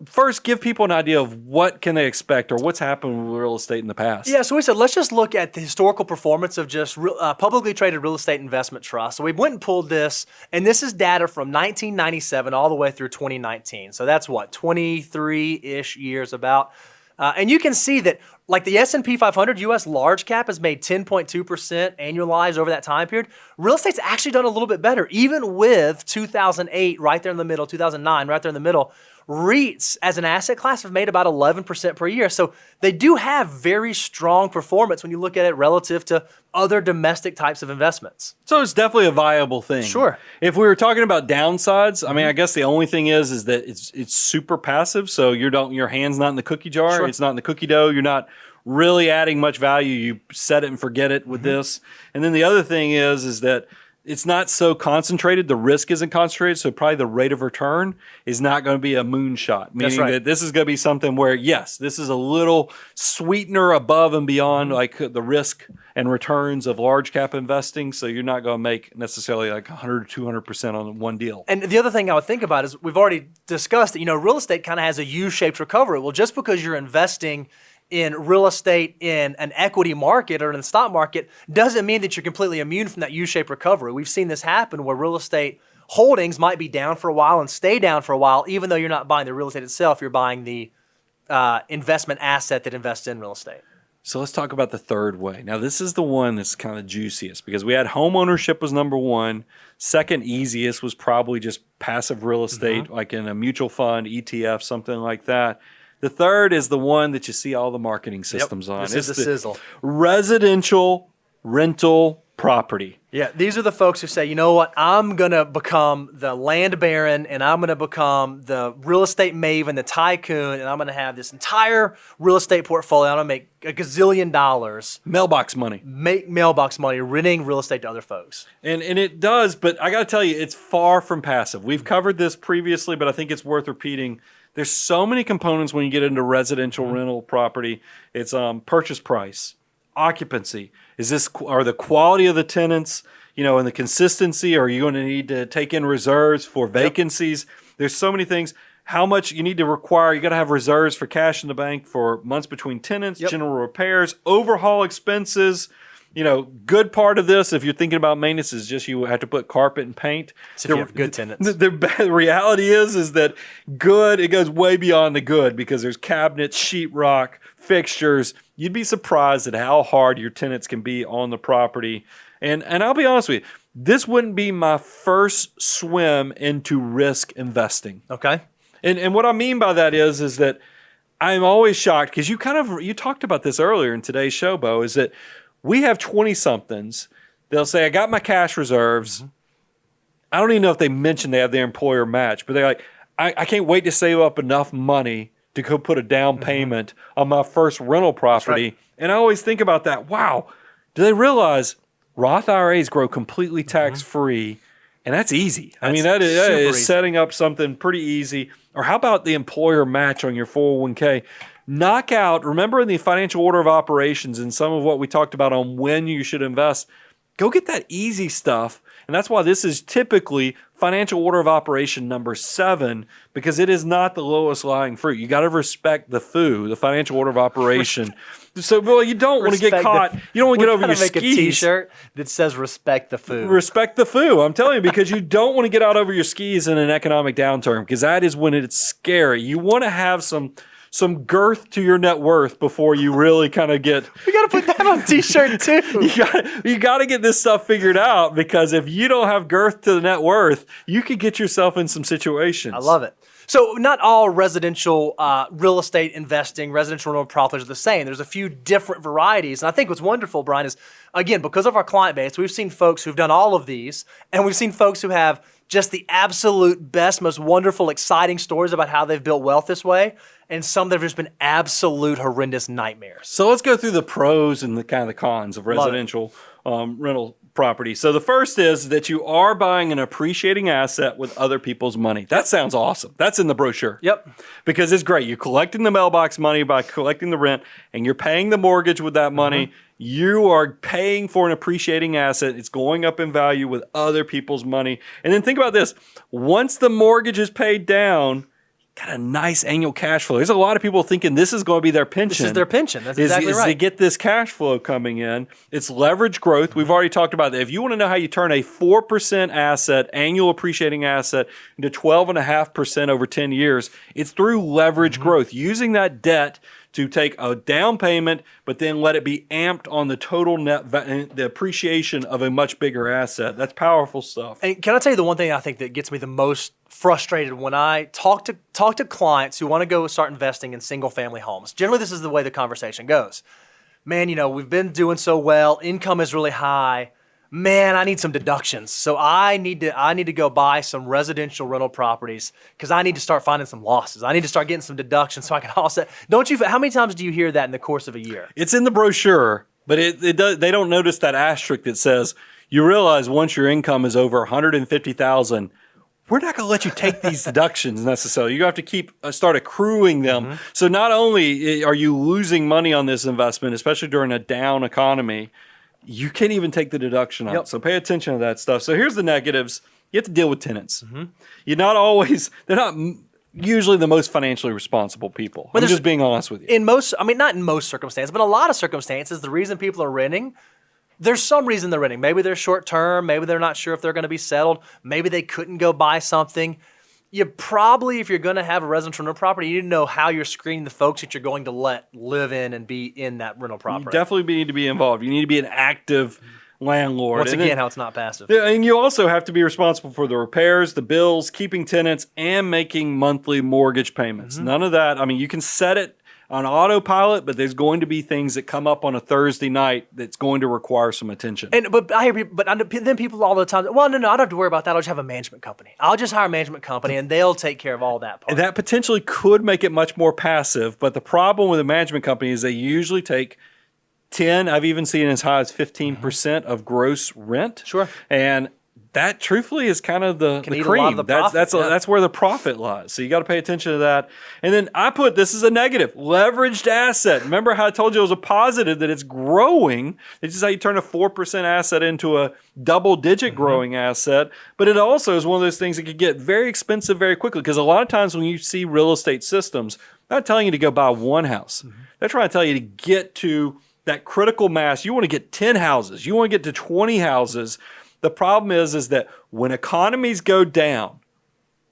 Speaker 1: first give people an idea of what can they expect or what's happened with real estate in the past.
Speaker 3: Yeah, so we said let's just look at the historical performance of just publicly traded real estate investment trusts. So we went and pulled this, and this is data from 1997 all the way through 2019. So that's what, 23-ish years about. And you can see that like the S&P 500 U.S. large cap has made 10.2% annualized over that time period. Real estate's actually done a little bit better, even with 2008 right there in the middle, 2009 right there in the middle. REITs as an asset class have made about 11% per year. So they do have very strong performance when you look at it relative to other domestic types of investments.
Speaker 1: So it's definitely a viable thing.
Speaker 3: Sure.
Speaker 1: If we were talking about downsides, I mean, I guess the only thing is that it's super passive. So your hand's not in the cookie jar.
Speaker 3: Sure.
Speaker 1: It's not in the cookie dough. You're not really adding much value. You set it and forget it with this. And then the other thing is that it's not so concentrated. The risk isn't concentrated, so probably the rate of return is not going to be a moonshot. Meaning that this is going to be something where, yes, this is a little sweetener above and beyond like the risk and returns of large cap investing. So you're not going to make necessarily like 100 or 200% on one deal.
Speaker 3: And the other thing I would think about is we've already discussed that, real estate kind of has a U-shaped recovery. Well, just because you're investing in real estate in an equity market or in the stock market doesn't mean that you're completely immune from that U-shaped recovery. We've seen this happen where real estate holdings might be down for a while and stay down for a while, even though you're not buying the real estate itself, you're buying the investment asset that invests in real estate.
Speaker 1: So let's talk about the third way. Now, this is the one that's kind of juiciest because we had home ownership was number one. Second easiest was probably just passive real estate, like in a mutual fund, ETF, something like that. The third is the one that you see all the marketing systems on.
Speaker 3: This is the sizzle.
Speaker 1: Residential rental property.
Speaker 3: Yeah, these are the folks who say, you know what, I'm going to become the land baron and I'm going to become the real estate maven, the tycoon, and I'm going to have this entire real estate portfolio. I'm going to make $1 gazillion.
Speaker 1: Mailbox money.
Speaker 3: Make mailbox money, renting real estate to other folks.
Speaker 1: And it does, but I got to tell you, it's far from passive. We've covered this previously, but I think it's worth repeating. There's so many components when you get into residential rental property. It's purchase price, occupancy. Are the quality of the tenants, and the consistency? Are you going to need to take in reserves for vacancies? There's so many things. How much you need to require? You got to have reserves for cash in the bank for months between tenants, general repairs, overhaul expenses. Good part of this, if you're thinking about maintenance, is just you have to put carpet and paint.
Speaker 3: So if you have good tenants.
Speaker 1: The reality is that good, it goes way beyond the good because there's cabinets, sheetrock, fixtures. You'd be surprised at how hard your tenants can be on the property. And I'll be honest with you, this wouldn't be my first swim into risk investing.
Speaker 3: Okay.
Speaker 1: And what I mean by that is that I'm always shocked because you talked about this earlier in today's show, Bo, is that we have 20-somethings. They'll say, I got my cash reserves. I don't even know if they mentioned they have their employer match, but they're like, I can't wait to save up enough money to go put a down payment on my first rental property.
Speaker 3: Right.
Speaker 1: And I always think about that. Wow. Do they realize Roth IRAs grow completely tax-free? And that's easy. I mean, that is setting up something pretty easy. Or how about the employer match on your 401k? Knock out, remember in the financial order of operations and some of what we talked about on when you should invest, go get that easy stuff. And that's why this is typically financial order of operation number 7, because it is not the lowest lying fruit. You got to respect the FOO, the financial order of operation. So, well, you don't want to get caught. You don't want to get over your skis.
Speaker 3: Make a T-shirt that says "Respect the FOO."
Speaker 1: Respect the FOO. I'm telling you, because you don't want to get out over your skis in an economic downturn, because that is when it's scary. You want to have some girth to your net worth before you really kind of get.
Speaker 3: We got to put that on a T-shirt too.
Speaker 1: You got to get this stuff figured out, because if you don't have girth to the net worth, you could get yourself in some situations.
Speaker 3: I love it. So not all residential real estate investing, residential rental properties are the same. There's a few different varieties. And I think what's wonderful, Brian, is, again, because of our client base, we've seen folks who've done all of these, and we've seen folks who have just the absolute best, most wonderful, exciting stories about how they've built wealth this way, and some that have just been absolute horrendous nightmares.
Speaker 1: So let's go through the pros and the kind of the cons of residential rental property. So the first is that you are buying an appreciating asset with other people's money. That sounds awesome. That's in the brochure.
Speaker 3: Yep.
Speaker 1: Because it's great. You're collecting the mailbox money by collecting the rent, and you're paying the mortgage with that money. You are paying for an appreciating asset. It's going up in value with other people's money. And then think about this. Once the mortgage is paid down, got a nice annual cash flow. There's a lot of people thinking this is going to be their pension.
Speaker 3: This is their pension. That's exactly right.
Speaker 1: To get this cash flow coming in. It's leverage growth. We've already talked about that. If you want to know how you turn a 4% asset, annual appreciating asset, into 12.5% over 10 years, it's through leverage growth, using that debt to take a down payment, but then let it be amped on the total the appreciation of a much bigger asset. That's powerful stuff.
Speaker 3: And can I tell you the one thing I think that gets me the most frustrated when I talk to clients who want to go start investing in single family homes? Generally, this is the way the conversation goes. Man, we've been doing so well. Income is really high. Man, I need some deductions. So I need to go buy some residential rental properties because I need to start finding some losses. I need to start getting some deductions so I can offset. How many times do you hear that in the course of a year?
Speaker 1: It's in the brochure, but they don't notice that asterisk that says, you realize once your income is over $150,000, we're not going to let you take these deductions necessarily. You have to start accruing them. So not only are you losing money on this investment, especially during a down economy, you can't even take the deduction out. So pay attention to that stuff. So here's the negatives. You have to deal with tenants. They're not usually the most financially responsible people. I'm just being honest with you.
Speaker 3: Not in most circumstances, but a lot of circumstances, the reason people are renting, there's some reason they're renting. Maybe they're short term. Maybe they're not sure if they're going to be settled. Maybe they couldn't go buy something. You probably, if you're going to have a residential rental property, you need to know how you're screening the folks that you're going to let live in and be in that rental property.
Speaker 1: You definitely need to be involved. You need to be an active landlord.
Speaker 3: Once again, how it's not passive.
Speaker 1: And you also have to be responsible for the repairs, the bills, keeping tenants, and making monthly mortgage payments. None of that. You can set it on autopilot, but there's going to be things that come up on a Thursday night that's going to require some attention.
Speaker 3: But then people all the time, well, no, I don't have to worry about that. I'll just have a management company. I'll just hire a management company, and they'll take care of all that part.
Speaker 1: And that potentially could make it much more passive, but the problem with a management company is they usually take 10, I've even seen as high as 15% of gross rent.
Speaker 3: Sure.
Speaker 1: And that truthfully is kind of the cream.
Speaker 3: A lot of the profit,
Speaker 1: that's where the profit lies. So you got to pay attention to that. And then I put this as a negative, leveraged asset. Remember how I told you it was a positive, that it's growing. It's just how you turn a 4% asset into a double-digit growing asset. But it also is one of those things that could get very expensive very quickly, because a lot of times when you see real estate systems, they're not telling you to go buy one house. They're trying to tell you to get to that critical mass. You want to get 10 houses. You want to get to 20 houses. The problem is that when economies go down,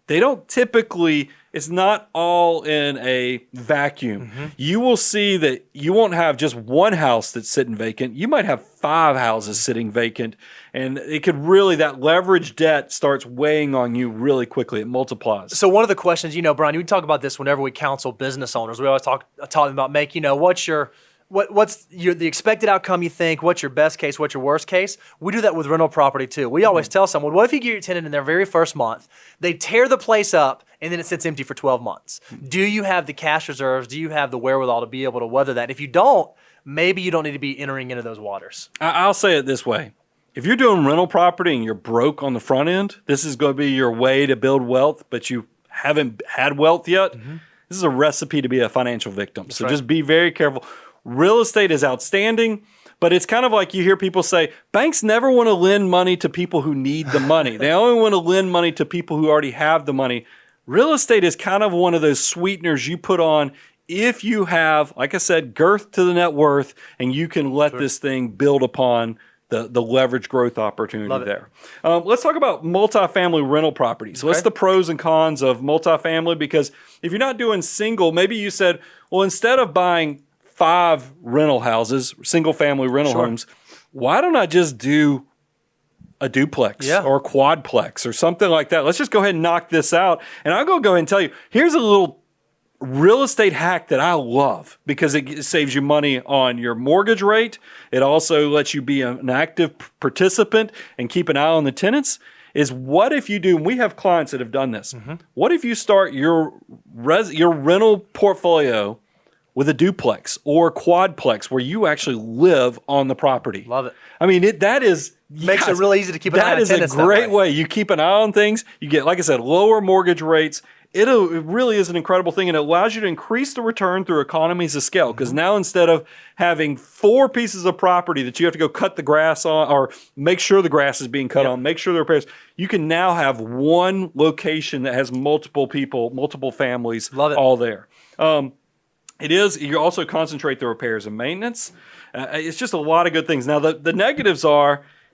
Speaker 1: they don't typically it's not all in a vacuum. You will see that you won't have just one house that's sitting vacant. You might have 5 houses sitting vacant, and it could really, that leverage debt starts weighing on you really quickly. It multiplies.
Speaker 3: So one of the questions, Brian, we talk about this whenever we counsel business owners. We always talk about what's the expected outcome you think, what's your best case, what's your worst case. We do that with rental property too. We always tell someone, what if you get your tenant in their very first month, they tear the place up, and then it sits empty for 12 months? Do you have the cash reserves? Do you have the wherewithal to be able to weather that? If you don't, maybe you don't need to be entering into those waters.
Speaker 1: I'll say it this way. If you're doing rental property and you're broke on the front end, this is going to be your way to build wealth, but you haven't had wealth yet. This is a recipe to be a financial victim. So just be very careful. Real estate is outstanding, but it's kind of like you hear people say, banks never want to lend money to people who need the money. They only want to lend money to people who already have the money. Real estate is kind of one of those sweeteners you put on if you have, like I said, girth to the net worth, and you can let this thing build upon the leverage growth opportunity there. Let's talk about multifamily rental properties. So what's the pros and cons of multifamily? Because if you're not doing single, maybe you said, well, instead of buying 5 rental houses, single family rental homes, why don't I just do a duplex or a quadplex or something like that? Let's just go ahead and knock this out. And I'll go ahead and tell you, here's a little real estate hack that I love because it saves you money on your mortgage rate. It also lets you be an active participant and keep an eye on the tenants. Is what if you do, and we have clients that have done this, what if you start your rental portfolio with a duplex or a quadplex where you actually live on the property?
Speaker 3: Love it.
Speaker 1: I mean, that is...
Speaker 3: Makes it really easy to keep an eye on tenants.
Speaker 1: That is a great way. You keep an eye on things. You get, like I said, lower mortgage rates. It really is an incredible thing, and it allows you to increase the return through economies of scale. Because now instead of having 4 pieces of property that you have to go cut the grass on or make sure the grass is being cut on, make sure the repairs, you can now have one location that has multiple people, multiple families all there. You also concentrate the repairs and maintenance. It's just a lot of good things. Now, the negatives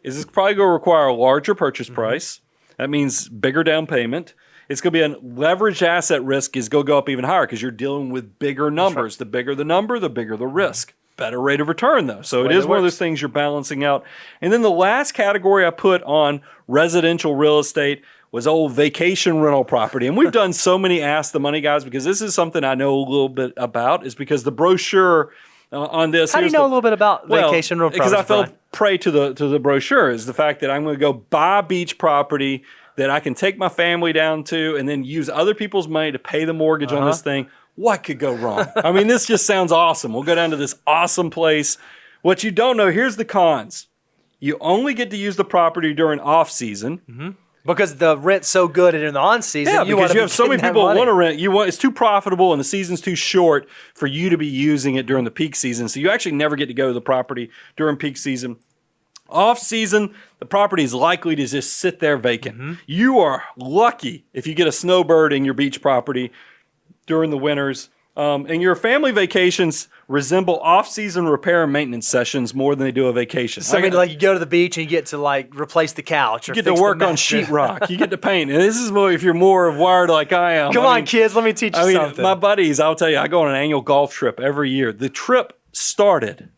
Speaker 1: is it's probably going to require a larger purchase price. That means bigger down payment. It's going to be a leveraged asset risk is going to go up even higher because you're dealing with bigger numbers. The bigger the number, the bigger the risk. Better rate of return, though. So it is one of those things you're balancing out. And then the last category I put on residential real estate was old vacation rental property. And we've done so many Ask the Money guys because this is something I know a little bit about, is because the brochure on this.
Speaker 3: How do you know a little bit about vacation rental property?
Speaker 1: Because I fell prey to the brochure is the fact that I'm going to go buy beach property that I can take my family down to and then use other people's money to pay the mortgage on this thing. What could go wrong? I mean, this just sounds awesome. We'll go down to this awesome place. What you don't know, here's the cons. You only get to use the property during off season.
Speaker 3: Because the rent's so good and in the on season,
Speaker 1: because you have so many people that want to rent. It's too profitable and the season's too short for you to be using it during the peak season. So you actually never get to go to the property during peak season. Off season, the property is likely to just sit there vacant. You are lucky if you get a snowbird in your beach property during the winters. And your family vacations resemble off-season repair and maintenance sessions more than they do a vacation.
Speaker 3: So like you go to the beach and you get to replace the couch. Or
Speaker 1: you get to work on sheetrock. You get to paint. And this is more if you're more wired like I am.
Speaker 3: Come on, kids, let me teach you something.
Speaker 1: My buddies, I'll tell you, I go on an annual golf trip every year. The trip started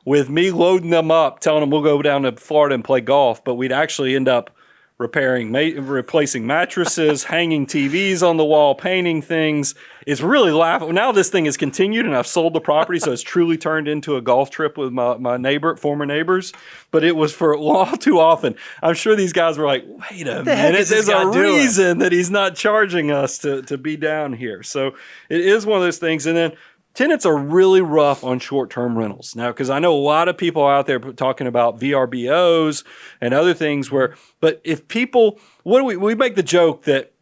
Speaker 1: with me loading them up, telling them we'll go down to Florida and play golf, but we'd actually end up replacing mattresses, hanging TVs on the wall, painting things. It's really laughable. Now this thing has continued, and I've sold the property, so it's truly turned into a golf trip with my former neighbors. But it was for all too often. I'm sure these guys were like, wait a minute, there's a reason that he's not charging us to be down here. So it is one of those things. And then tenants are really rough on short-term rentals now, because I know a lot of people out there talking about VRBOs and other things but if people, we make the joke that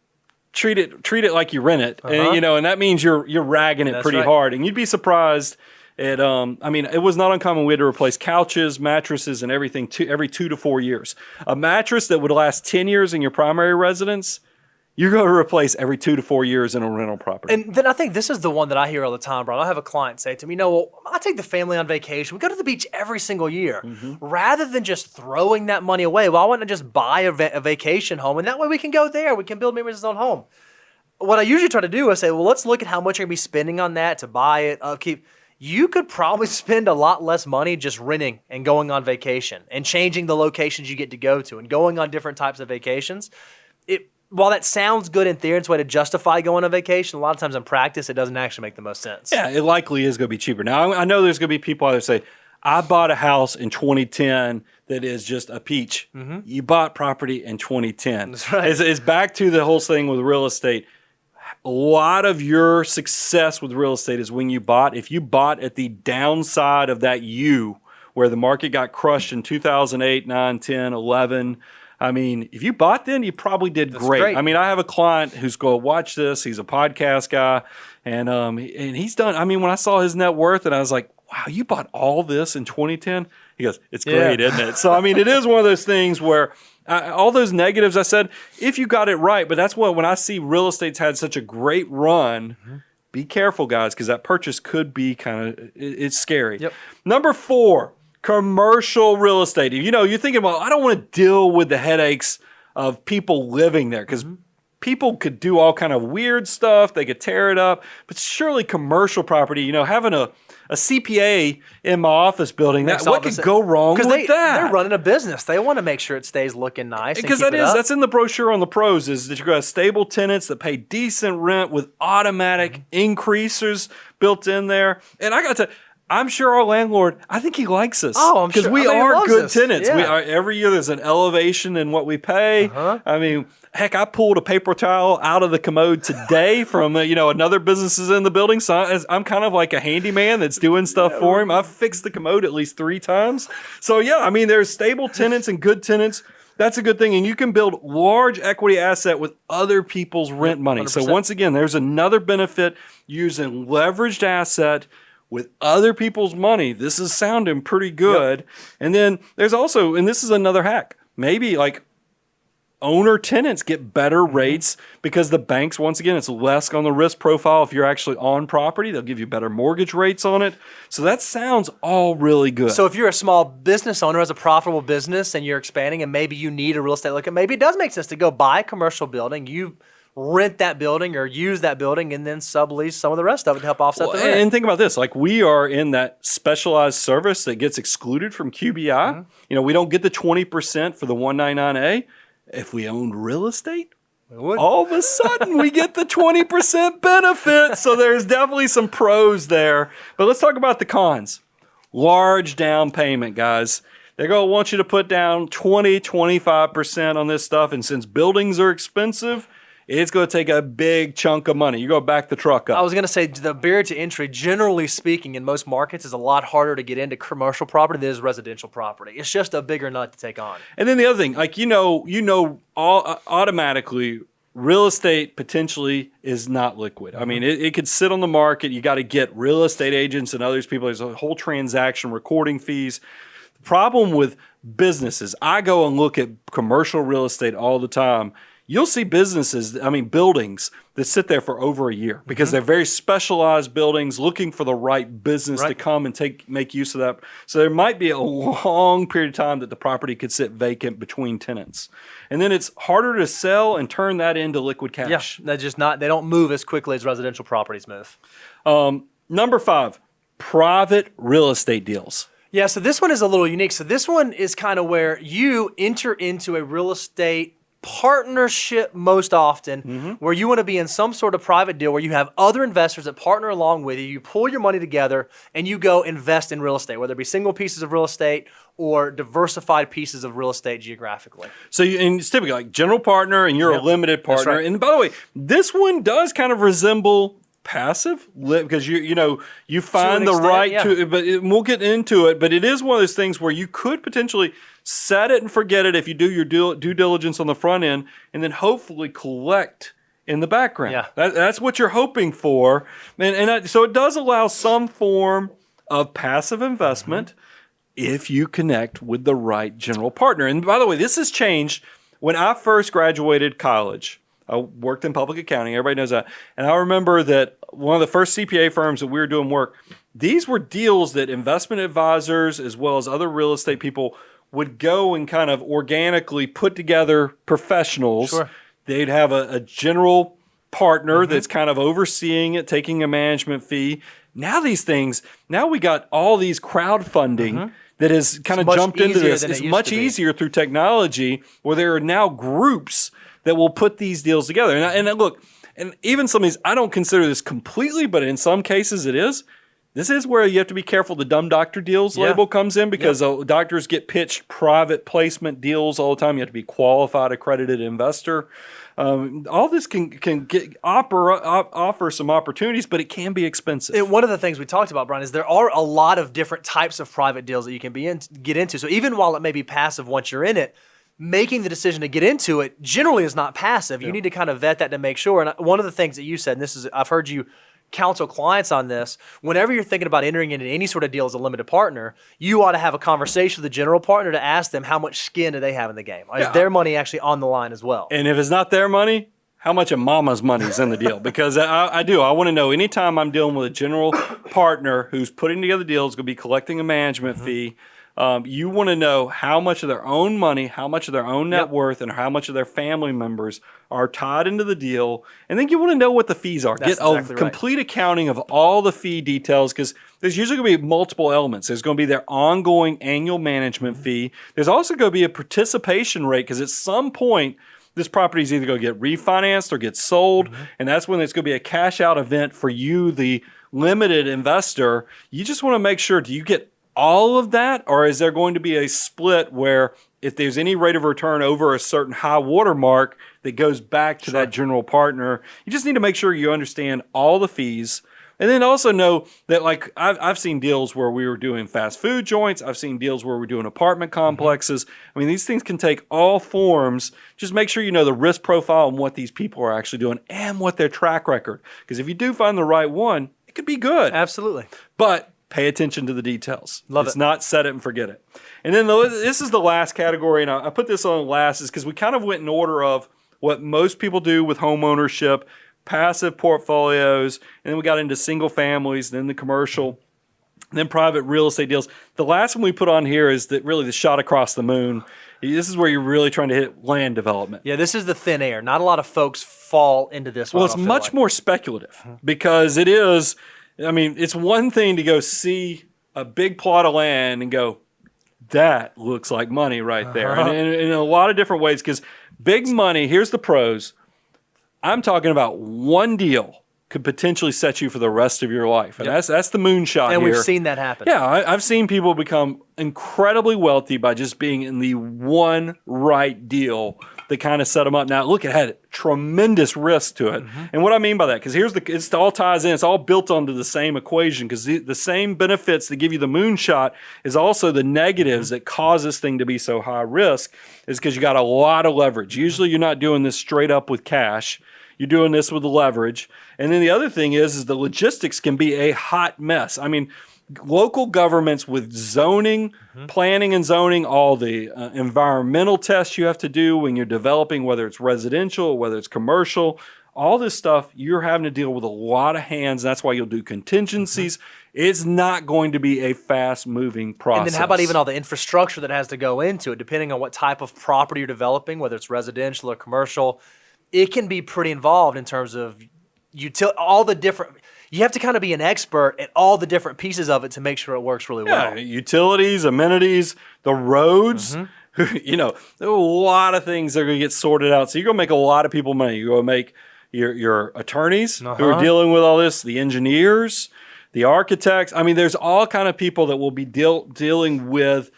Speaker 1: treat it like you rent it, and that means you're ragging it pretty hard, and you'd be surprised at, it was not uncommon. We had to replace couches, mattresses, and everything every 2 to 4 years. A mattress that would last 10 years in your primary residence, you're going to replace every 2 to 4 years in a rental property.
Speaker 3: And then I think this is the one that I hear all the time, Brian. I have a client say to me, I take the family on vacation. We go to the beach every single year. Rather than just throwing that money away, why wouldn't I just buy a vacation home? And that way we can go there. We can build memories in our own home. what I usually try to do is say, well, let's look at how much you're going to be spending on that to buy it, upkeep. You could probably spend a lot less money just renting and going on vacation and changing the locations you get to go to and going on different types of vacations. While that sounds good in theory, it's a way to justify going on vacation, a lot of times in practice, it doesn't actually make the most sense.
Speaker 1: Yeah, it likely is going to be cheaper. Now, I know there's going to be people out there say, I bought a house in 2010 that is just a peach. Mm-hmm. You bought property in 2010.
Speaker 3: That's right.
Speaker 1: It's back to the whole thing with real estate. A lot of your success with real estate is when you bought. If you bought at the downside of that where the market got crushed in 2008, 9, 10, 11, I mean, if you bought then, you probably did great. I mean, I have a client who's going to watch this. He's a podcast guy, and he's done. I mean, when I saw his net worth, and I was like, "Wow, you bought all this in 2010?" He goes, "It's great, isn't it?" So, I mean, it is one of those things where all those negatives I said, if you got it right, but that's what when I see real estate's had such a great run. Mm-hmm. Be careful, guys, because that purchase could be it's scary.
Speaker 3: Yep.
Speaker 1: Number 4. Commercial real estate. You're thinking, well, I don't want to deal with the headaches of people living there because people could do all kind of weird stuff. They could tear it up. But surely commercial property, having a CPA in my office building, what could go wrong with that?
Speaker 3: They're running a business. They want to make sure it stays looking nice.
Speaker 1: Because that's in the brochure on the pros, is that you're going to have stable tenants that pay decent rent with automatic increasers built in there. And I got to I'm sure our landlord, I think he likes us.
Speaker 3: Oh, I'm sure.
Speaker 1: Because we are good tenants.
Speaker 3: Yeah.
Speaker 1: Every year there's an elevation in what we pay. Uh-huh. I mean, heck, I pulled a paper towel out of the commode today from, another businesses in the building. So I'm kind of like a handyman that's doing stuff for him. I've fixed the commode at least 3 times. So, yeah, I mean, there's stable tenants and good tenants. That's a good thing. And you can build large equity asset with other people's rent money.
Speaker 3: 100%.
Speaker 1: So once again, there's another benefit using leveraged asset with other people's money. This is sounding pretty good. Yep. And then there's also, and this is another hack, maybe like owner tenants get better rates because the banks, once again, it's less on the risk profile. If you're actually on property, they'll give you better mortgage rates on it. So that sounds all really good.
Speaker 3: So if you're a small business owner, has a profitable business and you're expanding and maybe you need a real estate look, maybe it does make sense to go buy a commercial building. You rent that building or use that building and then sublease some of the rest of it to help offset the rent.
Speaker 1: And think about this, like we are in that specialized service that gets excluded from QBI. Mm-hmm. We don't get the 20% for the 199A. If we owned real estate, all of a sudden we get the 20% benefit. So there's definitely some pros there. But let's talk about the cons. Large down payment, guys. They're going to want you to put down 20, 25% on this stuff. And since buildings are expensive, it's going to take a big chunk of money. You go back the truck up.
Speaker 3: I was going to say the barrier to entry, generally speaking, in most markets is a lot harder to get into commercial property than it is residential property. It's just a bigger nut to take on.
Speaker 1: And then the other thing, like automatically, real estate potentially is not liquid. I mean, it could sit on the market. You got to get real estate agents and others people. There's a whole transaction, recording fees. The problem with businesses, I go and look at commercial real estate all the time. You'll see buildings that sit there for over a year because they're very specialized buildings looking for the right business to come and make use of that. So there might be a long period of time that the property could sit vacant between tenants. And then it's harder to sell and turn that into liquid cash.
Speaker 3: Yeah, they don't move as quickly as residential properties move.
Speaker 1: Number 5, private real estate deals.
Speaker 3: Yeah, so this one is a little unique. So this one is kind of where you enter into a real estate partnership most often, where you want to be in some sort of private deal where you have other investors that partner along with you. You pull your money together and you go invest in real estate, whether it be single pieces of real estate or diversified pieces of real estate geographically.
Speaker 1: So it's typically like general partner and you're a limited partner. Right. And by the way, this one does kind of resemble passive because you find the right to, but we'll get into it. But it is one of those things where you could potentially set it and forget it if you do your due diligence on the front end, and then hopefully collect in the background.
Speaker 3: Yeah.
Speaker 1: That's what you're hoping for, so it does allow some form of passive investment if you connect with the right general partner. And by the way, this has changed. When I first graduated college, I worked in public accounting. Everybody knows that. And I remember that one of the first CPA firms that we were doing work, these were deals that investment advisors as well as other real estate people would go and kind of organically put together professionals. Sure. They'd have a general partner that's kind of overseeing it, taking a management fee. Now we got all these crowdfunding that has kind of jumped into this. It's much easier through technology, where there are now groups that will put these deals together. And look, and even some of these, I don't consider this completely, but in some cases it is. This is where you have to be careful. The dumb doctor deals label comes in, because doctors get pitched private placement deals all the time. You have to be qualified, accredited investor. All this can offer some opportunities, but it can be expensive.
Speaker 3: And one of the things we talked about, Brian, is there are a lot of different types of private deals that you can get into. So even while it may be passive once you're in it, making the decision to get into it generally is not passive. You need to kind of vet that to make sure. And one of the things that you said, and I've heard you counsel clients on this, whenever you're thinking about entering into any sort of deal as a limited partner, you ought to have a conversation with the general partner to ask them how much skin do they have in the game. Is their money actually on the line as well?
Speaker 1: And if it's not their money, how much of mama's money is in the deal? Because I want to know, anytime I'm dealing with a general partner who's putting together deals, going to be collecting a management fee, you want to know how much of their own money, how much of their own net worth, and how much of their family members are tied into the deal. And then you want to know what the fees are.
Speaker 3: That's
Speaker 1: Get a complete accounting of all the fee details, because there's usually going to be multiple elements. There's going to be their ongoing annual management fee. There's also going to be a participation rate, because at some point, this property is either going to get refinanced or get sold, and that's when it's going to be a cash out event for you, the limited investor. You just want to make sure, do you get all of that, or is there going to be a split where if there's any rate of return over a certain high water mark that goes back to that general partner? You just need to make sure you understand all the fees. And then also know that, like, I've seen deals where we were doing fast food joints. I've seen deals where we're doing apartment complexes. I mean, these things can take all forms. Just make sure you know the risk profile and what these people are actually doing and what their track record. Because if you do find the right one, it could be good.
Speaker 3: Absolutely.
Speaker 1: But pay attention to the details.
Speaker 3: It's
Speaker 1: not set it and forget it. And then this is the last category, and I put this on last is because we kind of went in order of what most people do with home ownership, passive portfolios, and then we got into single families, then the commercial, then private real estate deals. The last one we put on here is the shot across the moon. This is where you're really trying to hit land development.
Speaker 3: Yeah, this is the thin air. Not a lot of folks fall into this one.
Speaker 1: Well, it's much more speculative because it is. I mean, it's one thing to go see a big plot of land and go, that looks like money right there. And in a lot of different ways, because big money, here's the pros. I'm talking about one deal could potentially set you for the rest of your life. And that's the moonshot here.
Speaker 3: And we've seen that happen.
Speaker 1: Yeah, I've seen people become incredibly wealthy by just being in the one right deal that kind of set them up. Now, look, it had tremendous risk to it. And what I mean by that, because it all ties in. It's all built onto the same equation, because the same benefits that give you the moonshot is also the negatives that cause this thing to be so high risk, is because you got a lot of leverage. Usually you're not doing this straight up with cash. You're doing this with the leverage. And then the other thing is the logistics can be a hot mess. I mean, local governments with zoning, planning and zoning, all the environmental tests you have to do when you're developing, whether it's residential or whether it's commercial, all this stuff, you're having to deal with a lot of hands. That's why you'll do contingencies. It's not going to be a fast-moving process.
Speaker 3: And then how about even all the infrastructure that has to go into it, depending on what type of property you're developing, whether it's residential or commercial. It can be pretty involved in terms of all the different. You have to kind of be an expert at all the different pieces of it to make sure it works really well.
Speaker 1: Utilities, amenities, the roads. You know, there are a lot of things that are going to get sorted out. So you're going to make a lot of people money. You're going to make your attorneys who are dealing with all this, the engineers, the architects. I mean, there's all kind of people that will be dealing with,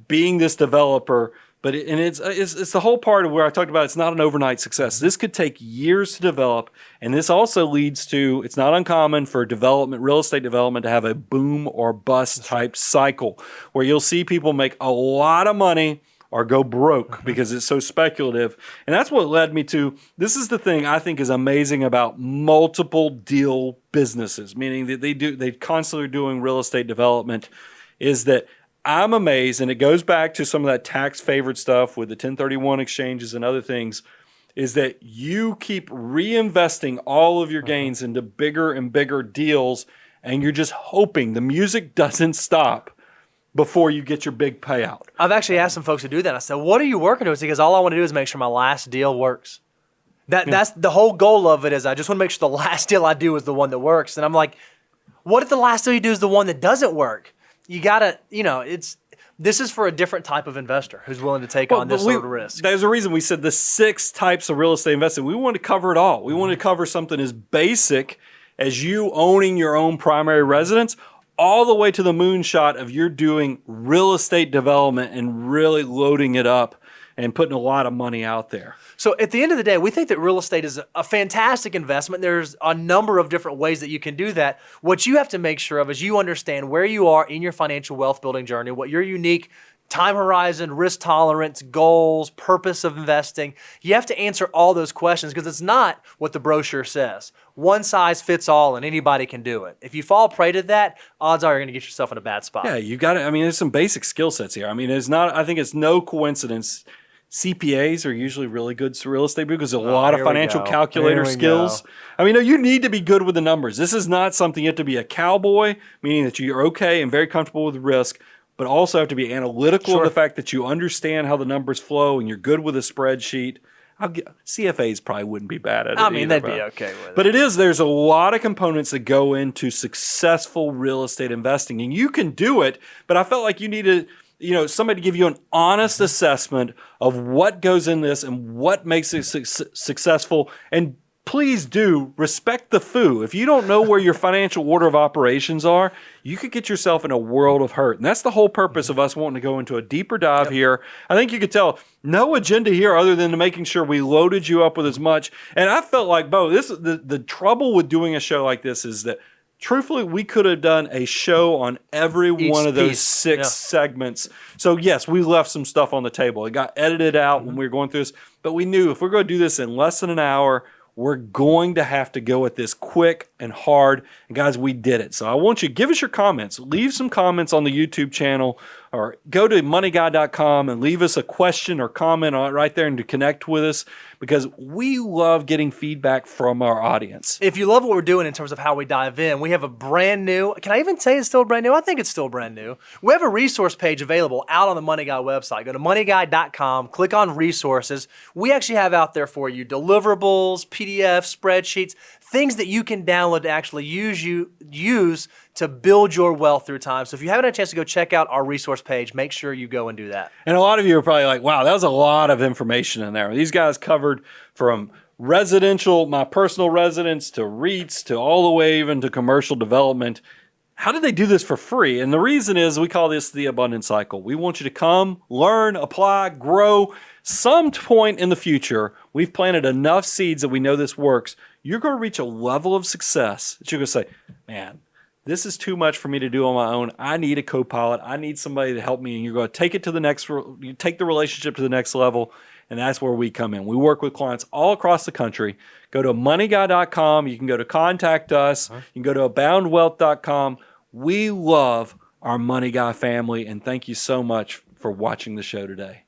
Speaker 1: being this developer. But it's the whole part of where I talked about it's not an overnight success. This could take years to develop, and this also leads to, it's not uncommon for real estate development to have a boom or bust type cycle where you'll see people make a lot of money or go broke because it's so speculative. And that's what led me to, this is the thing I think is amazing about multiple deal businesses, meaning that they constantly doing real estate development, is that I'm amazed, and it goes back to some of that tax-favored stuff with the 1031 exchanges and other things, is that you keep reinvesting all of your gains into bigger and bigger deals, and you're just hoping the music doesn't stop before you get your big payout.
Speaker 3: I've actually asked some folks to do that. I said, what are you working towards? Because all I want to do is make sure my last deal works. That's the whole goal of it. Is I just want to make sure the last deal I do is the one that works. And I'm like, what if the last deal you do is the one that doesn't work? You gotta, this is for a different type of investor who's willing to take on this sort of risk.
Speaker 1: There's a reason we said the 6 types of real estate investing. We wanted to cover it all. We wanted to cover something as basic as you owning your own primary residence, all the way to the moonshot of you're doing real estate development and really loading it up and putting a lot of money out there.
Speaker 3: So at the end of the day, we think that real estate is a fantastic investment. There's a number of different ways that you can do that. What you have to make sure of is you understand where you are in your financial wealth building journey, what your unique time horizon, risk tolerance, goals, purpose of investing. You have to answer all those questions because it's not what the brochure says. One size fits all and anybody can do it. If you fall prey to that, odds are you're going to get yourself in a bad spot.
Speaker 1: Yeah, you got to, there's some basic skill sets here. I think it's no coincidence CPAs are usually really good to real estate because there's a lot of financial calculator skills. You need to be good with the numbers. This is not something you have to be a cowboy, meaning that you're okay and very comfortable with risk, but also have to be analytical of the fact that you understand how the numbers flow and you're good with a spreadsheet. CFAs probably wouldn't be bad at it either,
Speaker 3: they'd be okay with it.
Speaker 1: But there's a lot of components that go into successful real estate investing, and you can do it, but I felt like you needed somebody to give you an honest assessment of what goes in this and what makes it successful. And please do respect the foo. If you don't know where your financial order of operations are, you could get yourself in a world of hurt. And that's the whole purpose of us wanting to go into a deeper dive here. I think you could tell no agenda here other than making sure we loaded you up with as much. And I felt like, Bo, the trouble with doing a show like this is that truthfully, we could have done a show on every one of those 6 segments. So, yes, we left some stuff on the table. It got edited out when we were going through this. But we knew if we're going to do this in less than an hour, we're going to have to go at this quick and hard. And, guys, we did it. So I want you to give us your comments. Leave some comments on the YouTube channel or go to moneyguy.com and leave us a question or comment right there and to connect with us because we love getting feedback from our audience.
Speaker 3: If you love what we're doing in terms of how we dive in, we have a brand new, can I even say it's still brand new? I think it's still brand new. We have a resource page available out on the Money Guy website. Go to moneyguy.com, click on resources. We actually have out there for you deliverables, PDFs, spreadsheets, things that you can download to actually use to build your wealth through time. So if you haven't had a chance to go check out our resource page, make sure you go and do that.
Speaker 1: And a lot of you are probably like, wow, that was a lot of information in there. These guys covered from residential, my personal residence, to REITs, to all the way even to commercial development. How did they do this for free? And the reason is we call this the abundance cycle. We want you to come, learn, apply, grow. Some point in the future, we've planted enough seeds that we know this works. You're going to reach a level of success that you're going to say, man, this is too much for me to do on my own. I need a co-pilot. I need somebody to help me. And you're going to take it to the next, you take the relationship to the next level. And that's where we come in. We work with clients all across the country. Go to moneyguy.com. You can go to contact us. You can go to aboundwealth.com. We love our Money Guy family. And thank you so much for watching the show today.